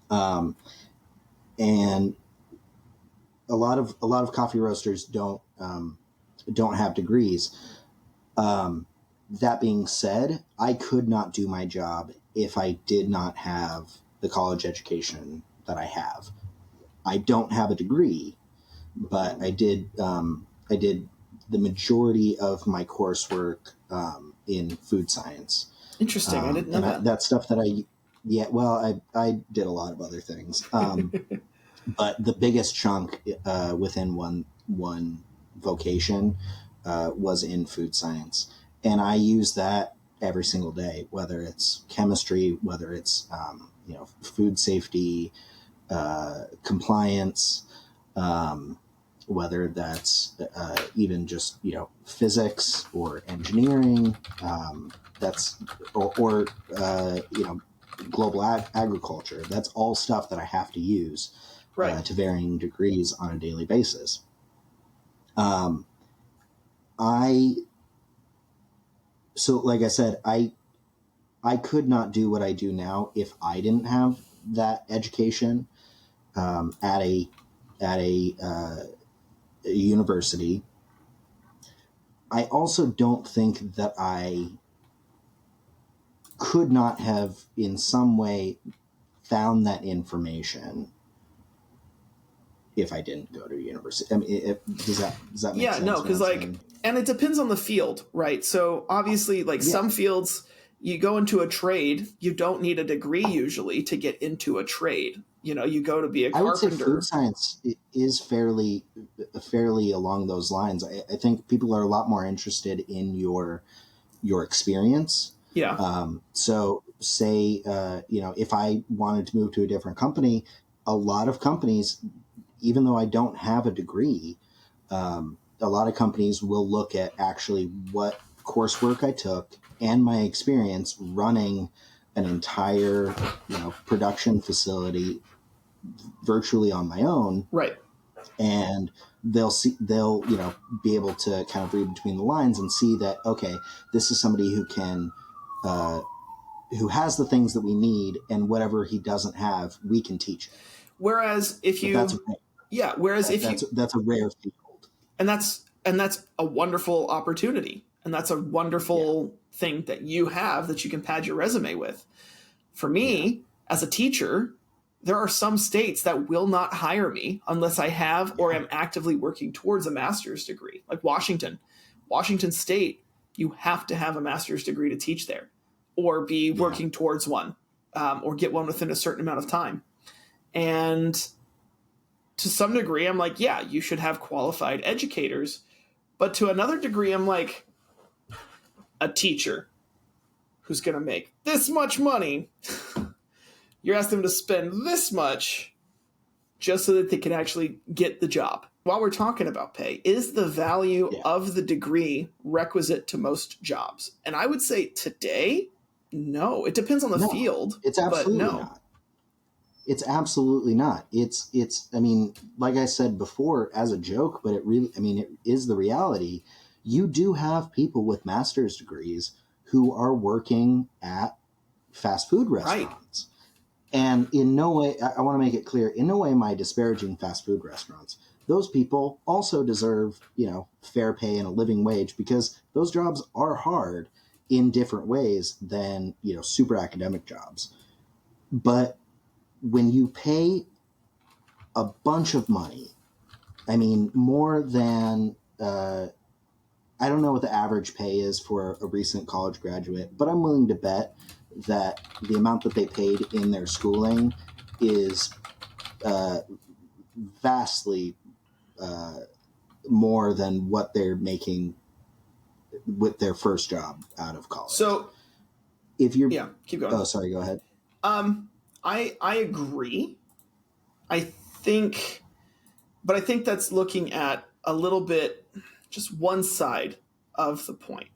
and a lot of coffee roasters don't have degrees. That being said, I could not do my job if I did not have the college education that I have. I don't have a degree, but I did the majority of my coursework in food science. Interesting. I didn't know that. That's stuff that I did a lot of other things. But the biggest chunk within one vocation was in food science. And I use that every single day, whether it's chemistry, whether it's food safety, compliance, whether that's even just physics or engineering, or global agriculture. That's all stuff that I have to use Right. to varying degrees on a daily basis. So like I said, I could not do what I do now if I didn't have that education at a university. I also don't think that I could not have in some way found that information if I didn't go to university. I mean, does that make yeah, sense? no, because and it depends on the field, right? So obviously, some fields, you go into a trade, you don't need a degree usually to get into a trade. You go to be a carpenter. I would say food science is fairly along those lines. I think people are a lot more interested in your experience. Yeah. So say, if I wanted to move to a different company, a lot of companies, even though I don't have a degree, a lot of companies will look at actually what coursework I took and my experience running an entire, production facility virtually on my own. Right. And they'll be able to kind of read between the lines and see that, okay, this is somebody who can, who has the things that we need, and whatever he doesn't have, we can teach him. Whereas if you, that's a rare field, and that's a wonderful opportunity, and that's a wonderful thing that you have that you can pad your resume with. For me, as a teacher, there are some states that will not hire me unless I have or am actively working towards a master's degree. Like Washington State, you have to have a master's degree to teach there, or be working towards one, or get one within a certain amount of time. And to some degree, I'm like, yeah, you should have qualified educators. But to another degree, I'm like, a teacher who's going to make this much money, you're asking them to spend this much just so that they can actually get the job. While we're talking about pay, is the value of the degree requisite to most jobs? And I would say today, no. It depends on the field. It's absolutely but no. not. It's absolutely not. I mean, like I said before, as a joke, but it is the reality. You do have people with master's degrees who are working at fast food Right. restaurants. And in no way, I want to make it clear, in no way am I disparaging fast food restaurants. Those people also deserve, fair pay and a living wage, because those jobs are hard in different ways than, super academic jobs. But when you pay a bunch of money, I mean, more than, I don't know what the average pay is for a recent college graduate, but I'm willing to bet that the amount that they paid in their schooling is vastly more than what they're making with their first job out of college. So if you're, yeah, keep going. Oh, sorry, go ahead. I agree. I think that's looking at a little bit just one side of the point.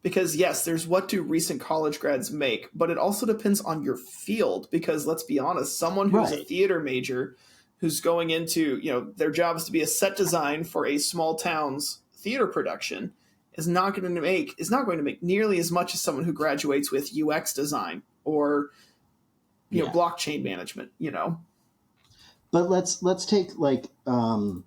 Because yes, there's what do recent college grads make, but it also depends on your field. Because let's be honest, someone who's a theater major who's going into, their job is to be a set design for a small town's theater production is not going to make nearly as much as someone who graduates with UX design or blockchain management, But let's take an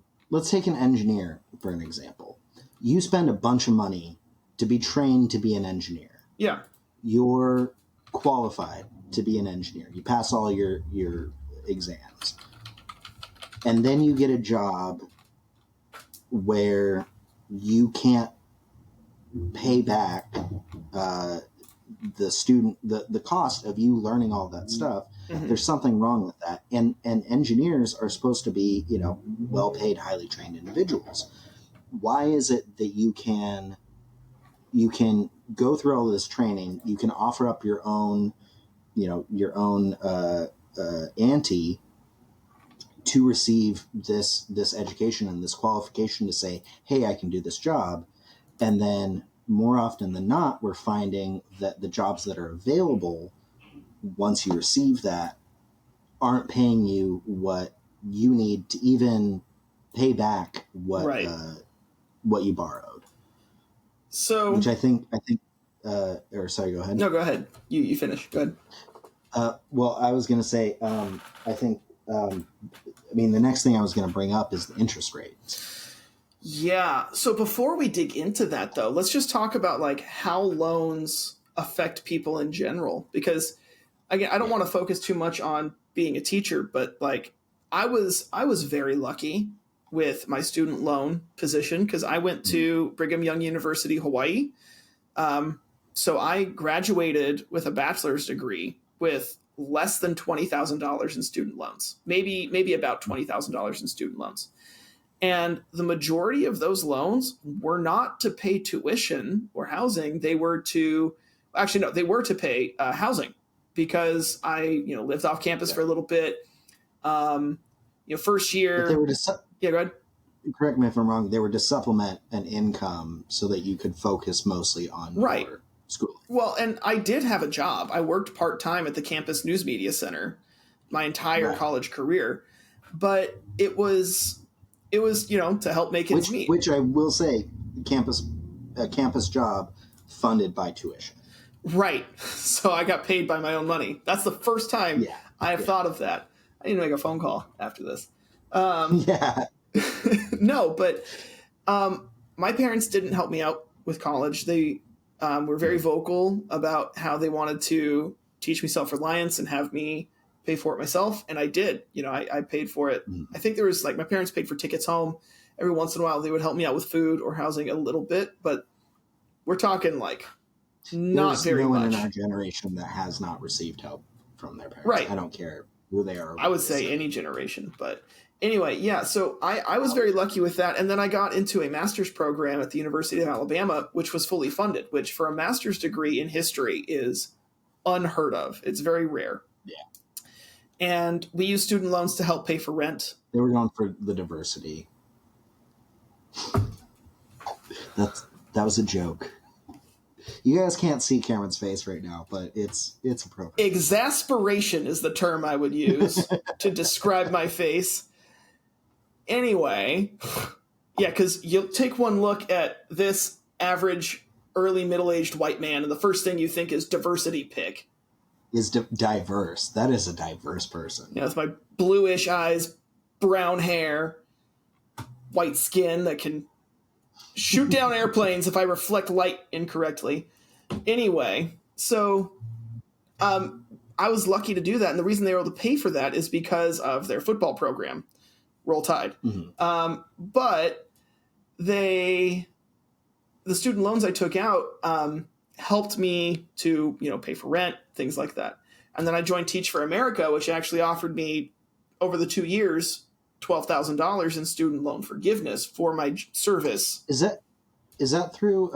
engineer for an example. You spend a bunch of money to be trained to be an engineer. Yeah. You're qualified to be an engineer. You pass all your exams. And then you get a job where you can't pay back the cost of you learning all that stuff. Mm-hmm. There's something wrong with that. And engineers are supposed to be, well-paid, highly trained individuals. Why is it that you can go through all of this training, you can offer up your own ante to receive this education and this qualification to say, hey, I can do this job. And then more often than not, we're finding that the jobs that are available once you receive that aren't paying you what you need to even pay back what you borrowed. So, which I think, or sorry, go ahead. No, go ahead. You finish. Go ahead. Well, I was going to say, I think, the next thing I was going to bring up is the interest rate. Yeah. So before we dig into that, though, let's just talk about how loans affect people in general. Because again, I don't want to focus too much on being a teacher, but I was very lucky with my student loan position because I went to Brigham Young University, Hawaii. So I graduated with a bachelor's degree with less than $20,000 in student loans, maybe about $20,000 in student loans. And the majority of those loans were not to pay tuition or housing. They were to pay housing because I, lived off campus for a little bit. First year. But they were yeah, go ahead. Correct me if I'm wrong. They were to supplement an income so that you could focus mostly on your school. Well, and I did have a job. I worked part-time at the campus news media center my entire college career, but it was to help make ends meet. Which I will say, a campus job funded by tuition. Right. So I got paid by my own money. That's the first time I have thought of that. I need to make a phone call after this. No, but my parents didn't help me out with college. They were very vocal about how they wanted to teach me self-reliance and have me pay for it myself. And I did. I paid for it. I think there was my parents paid for tickets home. Every once in a while, they would help me out with food or housing a little bit. But we're talking not There's very no much. one in our generation that has not received help from their parents. Right. I don't care who they are. I would say any generation, but anyway, yeah. So I was very lucky with that. And then I got into a master's program at the University of Alabama, which was fully funded, which for a master's degree in history is unheard of. It's very rare. Yeah. And we use student loans to help pay for rent. They were going for the diversity. That was a joke. You guys can't see Cameron's face right now, but it's appropriate. Exasperation is the term I would use to describe my face. Anyway, yeah, because you'll take one look at this average early middle-aged white man, and the first thing you think is diversity pick. Is diverse. That is a diverse person. Yeah, it's my bluish eyes, brown hair, white skin that can shoot down airplanes if I reflect light incorrectly. Anyway, so I was lucky to do that, and the reason they were able to pay for that is because of their football program, Roll Tide. Mm-hmm. But the student loans I took out helped me to pay for rent, things like that. And then I joined Teach for America, which actually offered me over the 2 years $12,000 in student loan forgiveness for my service. Is that through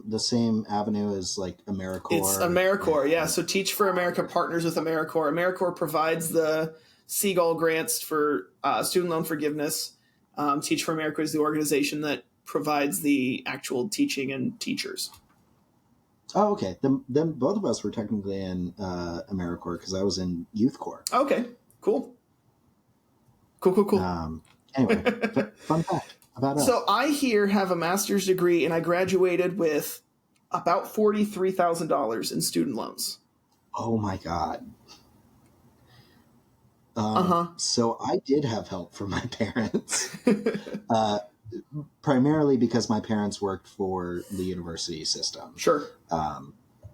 the same avenue as like AmeriCorps? It's AmeriCorps, yeah. So Teach for America partners with AmeriCorps. AmeriCorps provides the Seagull grants for student loan forgiveness. Teach for America is the organization that provides the actual teaching and teachers. Oh, okay. Then both of us were technically in AmeriCorps because I was in Youth Corps. Okay, cool. Anyway, fun fact about us. So I here have a master's degree, and I graduated with about $43,000 in student loans. Oh my God. Uh-huh. So I did have help from my parents, primarily because my parents worked for the university system. Sure.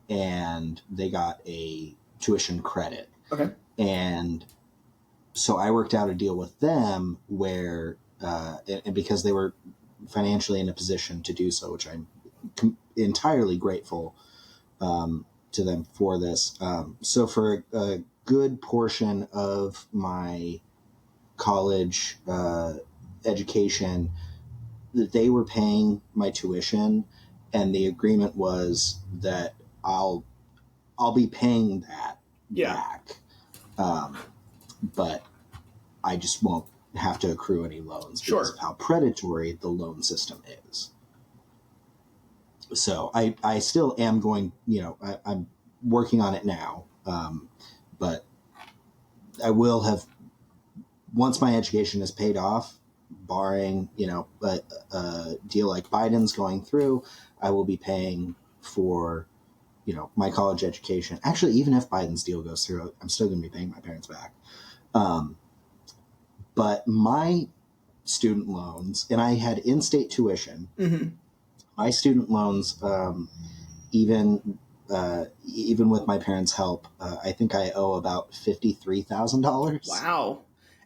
And they got a tuition credit. Okay. And so I worked out a deal with them where, and because they were financially in a position to do so, which I'm entirely grateful to them for this. So for a good portion of my college education, they were paying my tuition, and the agreement was that I'll be paying that back. But I just won't have to accrue any loans because of how predatory the loan system is. So I still am going, I'm working on it now. But I will have, once my education is paid off, barring, a deal like Biden's going through, I will be paying for, my college education. Actually, even if Biden's deal goes through, I'm still going to be paying my parents back. But my student loans, and I had in-state tuition, mm-hmm. my student loans, even with my parents' help, I think I owe about $53,000. Wow.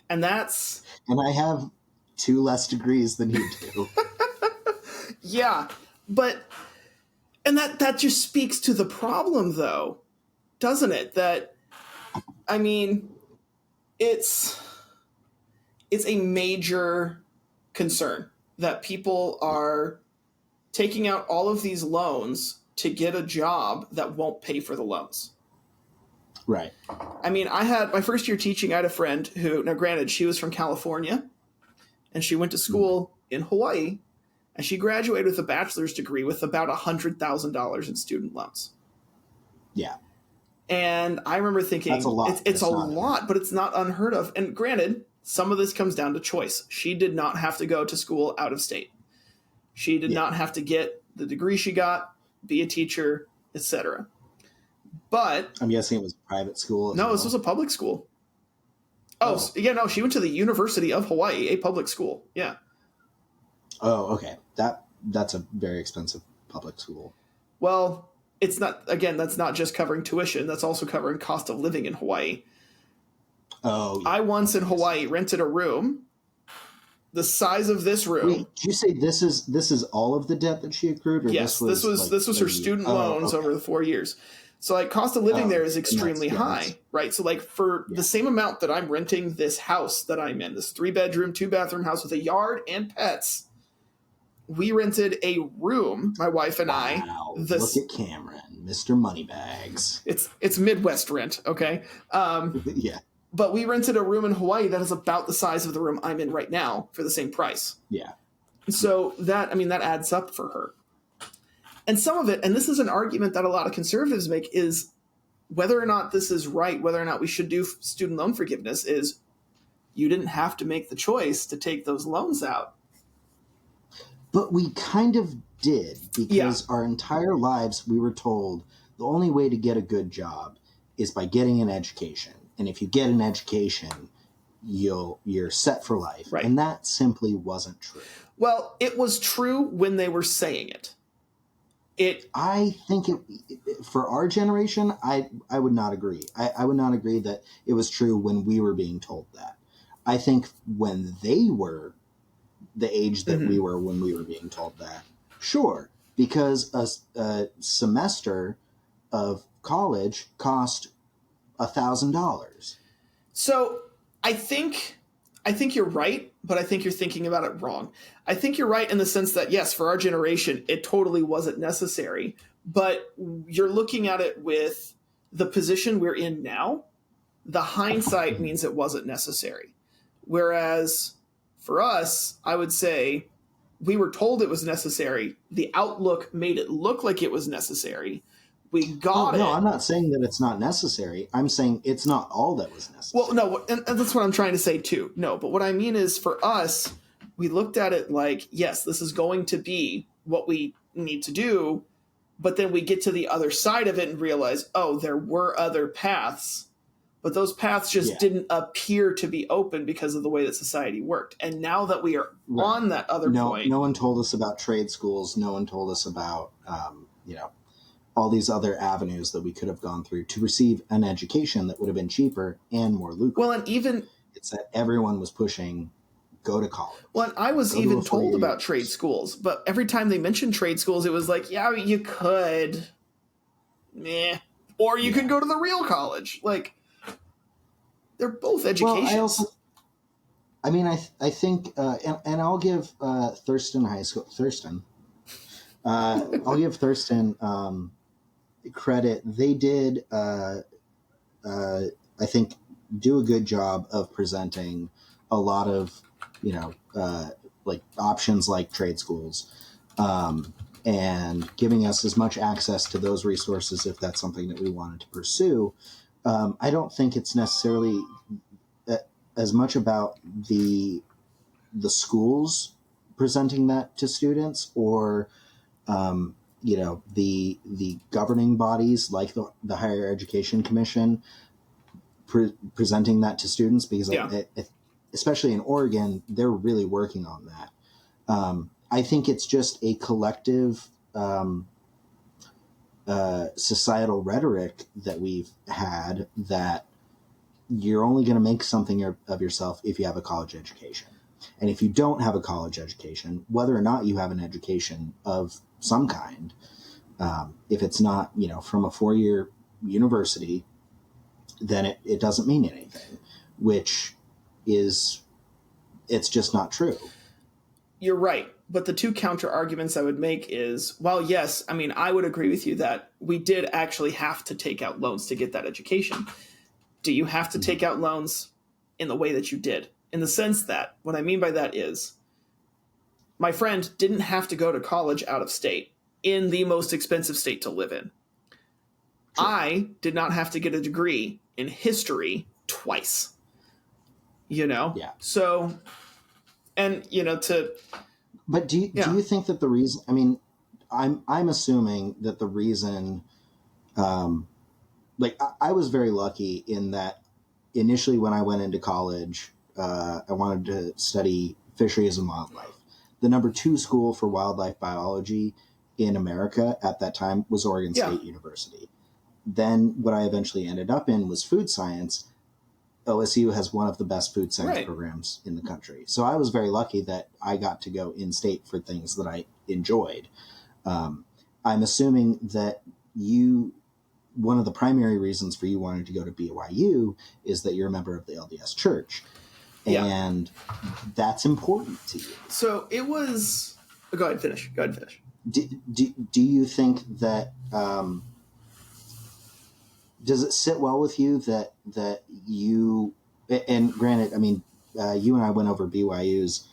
And I have 2 less degrees than you do. Yeah. And that just speaks to the problem, though, doesn't it? That, I mean, it's a major concern that people are taking out all of these loans to get a job that won't pay for the loans. Right. I mean, I had my first year teaching, I had a friend who, now granted, she was from California and she went to school in Hawaii, and she graduated with a bachelor's degree with about $100,000 in student loans. Yeah. And I remember thinking, that's a lot. It's a lot, but it's not unheard of. And granted, some of this comes down to choice. She did not have to go to school out of state. She did not have to get the degree she got, be a teacher, etc. But I'm guessing it was a private school. No, this was a public school. She went to the University of Hawaii, a public school. Yeah. Oh, okay. That's a very expensive public school. Well, it's not, again, that's not just covering tuition. That's also covering cost of living in Hawaii. Oh, yeah. I once in Hawaii rented a room the size of this room. Wait, did you say this is all of the debt that she accrued? Or yes, this was her student loans over the 4 years. So like cost of living there is extremely high, right? So like for the same amount that I'm renting this house that I'm in, this 3-bedroom, 2-bathroom house with a yard and pets, we rented a room, my wife and I. Wow, look at Cameron, Mr. Moneybags. It's Midwest rent, okay? Yeah. But we rented a room in Hawaii that is about the size of the room I'm in right now for the same price. Yeah. So that adds up for her. And some of it, and this is an argument that a lot of conservatives make, is whether or not this is right, whether or not we should do student loan forgiveness, is you didn't have to make the choice to take those loans out. But we kind of did, because our entire lives we were told the only way to get a good job is by getting an education. And if you get an education, you're set for life. Right. And that simply wasn't true. Well, it was true when they were saying it. I think for our generation, I would not agree. I would not agree that it was true when we were being told that. I think when they were the age that we were when we were being told that, sure, because a semester of college cost $1,000. So I think you're right, but I think you're thinking about it wrong. I think you're right in the sense that, yes, for our generation, it totally wasn't necessary. But you're looking at it with the position we're in now. The hindsight means it wasn't necessary. Whereas for us, I would say we were told it was necessary. The outlook made it look like it was necessary. We got it. No, I'm not saying that it's not necessary. I'm saying it's not all that was necessary. Well, no, and that's what I'm trying to say too. No, but what I mean is for us, we looked at it like, yes, this is going to be what we need to do. But then we get to the other side of it and realize, oh, there were other paths. But those paths just didn't appear to be open because of the way that society worked. And now that we are on that other point. No one told us about trade schools. No one told us about, all these other avenues that we could have gone through to receive an education that would have been cheaper and more lucrative. Well, and even it's that everyone was pushing, go to college. Well, and I was even told about trade schools, but every time they mentioned trade schools, it was like, yeah, you could, or you could go to the real college. Like, they're both educations. Well, I think, and I'll give Thurston High School, I'll give Thurston credit. They did, I think, do a good job of presenting a lot of, like options like trade schools, and giving us as much access to those resources if that's something that we wanted to pursue. I don't think it's necessarily as much about the schools presenting that to students or the governing bodies like the Higher Education Commission presenting that to students, because especially in Oregon, they're really working on that. I think it's just a collective societal rhetoric that we've had that you're only going to make something of yourself if you have a college education. And if you don't have a college education, whether or not you have an education of some kind, if it's not, from a 4-year university, then it doesn't mean anything, which is, it's just not true. You're right. But the two counter arguments I would make is, well, yes, I would agree with you that we did actually have to take out loans to get that education. Do you have to take out loans in the way that you did? In the sense that, what I mean by that is, my friend didn't have to go to college out of state in the most expensive state to live in. Sure. I did not have to get a degree in history twice. Yeah. So, and, But do you think that the reason, I'm assuming that the reason, I was very lucky in that initially when I went into college, I wanted to study fisheries and wildlife. The number 2 school for wildlife biology in America at that time was Oregon State University. Then what I eventually ended up in was food science. OSU has one of the best food science programs in the country. So I was very lucky that I got to go in-state for things that I enjoyed. I'm assuming that one of the primary reasons for you wanting to go to BYU is that you're a member of the LDS Church. And that's important to you. So it was... Go ahead, finish. Do you think that... does it sit well with you that you... And granted, you and I went over BYU's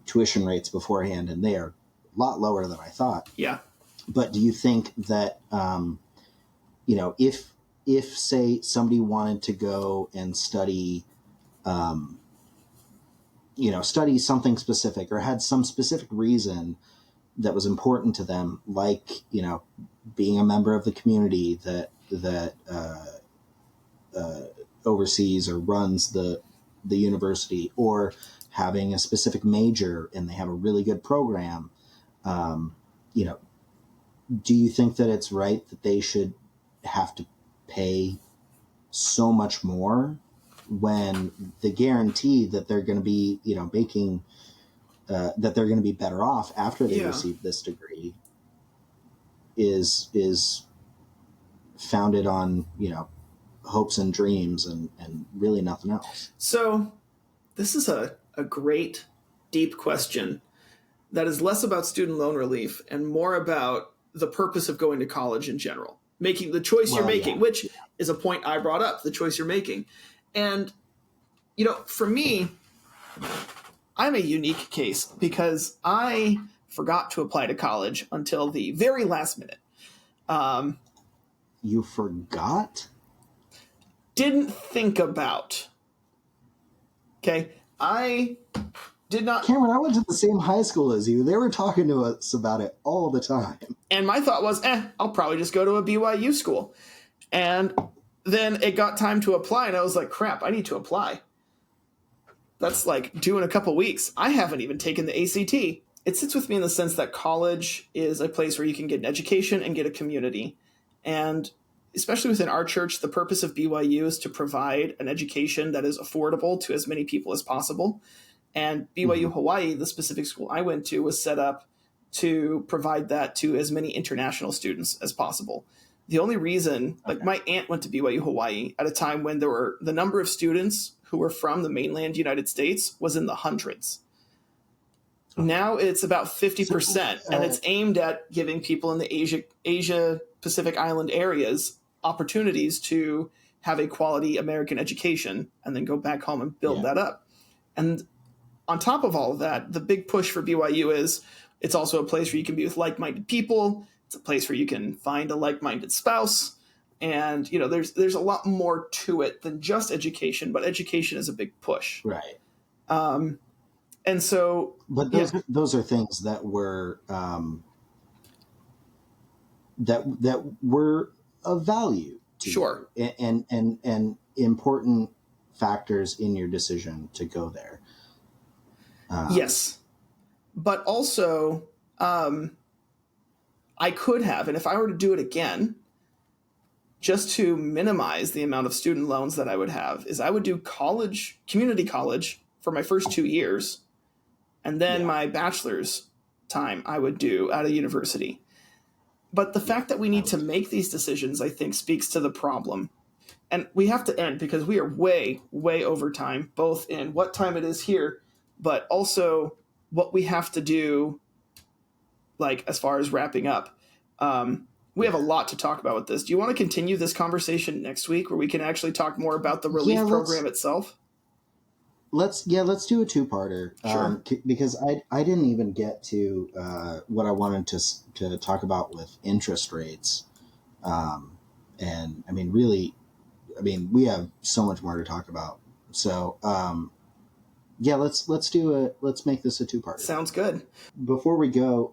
tuition rates beforehand, and they are a lot lower than I thought. Yeah. But do you think that, if say somebody wanted to go and study, um, study something specific or had some specific reason that was important to them, like, being a member of the community that oversees or runs the university, or having a specific major and they have a really good program, um, you know, do you think that it's right that they should have to pay so much more when the guarantee that they're going to be, making that they're going to be better off after they Yeah. receive this degree is founded on, hopes and dreams and really nothing else? So this is a great, deep question that is less about student loan relief and more about the purpose of going to college in general. Making the choice you're making, Yeah. which is a point I brought up, the choice you're making. And, for me, I'm a unique case because I forgot to apply to college until the very last minute. You forgot? Didn't think about. Okay. I did not. Cameron, I went to the same high school as you. They were talking to us about it all the time. And my thought was, I'll probably just go to a BYU school. And then it got time to apply, and I was like, crap, I need to apply. That's like due in a couple weeks. I haven't even taken the ACT. It sits with me in the sense that college is a place where you can get an education and get a community. And especially within our church, the purpose of BYU is to provide an education that is affordable to as many people as possible. And BYU Hawaii, the specific school I went to, was set up to provide that to as many international students as possible. The only reason, like my aunt went to BYU Hawaii at a time when the number of students who were from the mainland United States was in the hundreds. Now it's about 50%, and it's aimed at giving people in the Asia Pacific Island areas opportunities to have a quality American education and then go back home and build that up. And on top of all of that, the big push for BYU is it's also a place where you can be with like-minded people. It's a place where you can find a like-minded spouse. And, there's a lot more to it than just education, but education is a big push. Right. And so, but those are things that were that were of value to sure, you and important factors in your decision to go there. Yes, but also I could have, and if I were to do it again, just to minimize the amount of student loans that I would have, is I would do community college for my first 2 years. And then my bachelor's time I would do at a university. But the fact that we need to make these decisions, I think, speaks to the problem. And we have to end because we are way, way over time, both in what time it is here, but also what we have to do, like as far as wrapping up. We have a lot to talk about with this. Do you want to continue this conversation next week where we can actually talk more about the relief program itself? Let's do a two-parter. Sure. Because I didn't even get to what I wanted to talk about with interest rates. And I mean, really, we have so much more to talk about. So let's make this a two-parter. Sounds good. Before we go,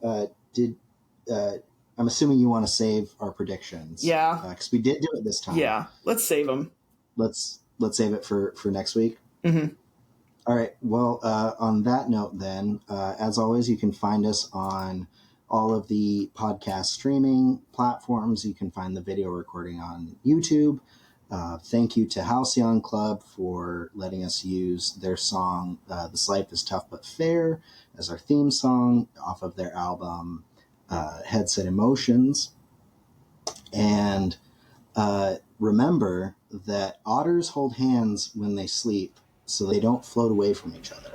I'm assuming you want to save our predictions. Yeah. Because we did do it this time. Yeah. Let's save them. Let's save it for next week. Mm-hmm. All right. Well, on that note, then, as always, you can find us on all of the podcast streaming platforms. You can find the video recording on YouTube. Thank you to Halcyon Club for letting us use their song, This Life is Tough But Fair, as our theme song off of their album, Headset Emotions. And remember that otters hold hands when they sleep, so they don't float away from each other.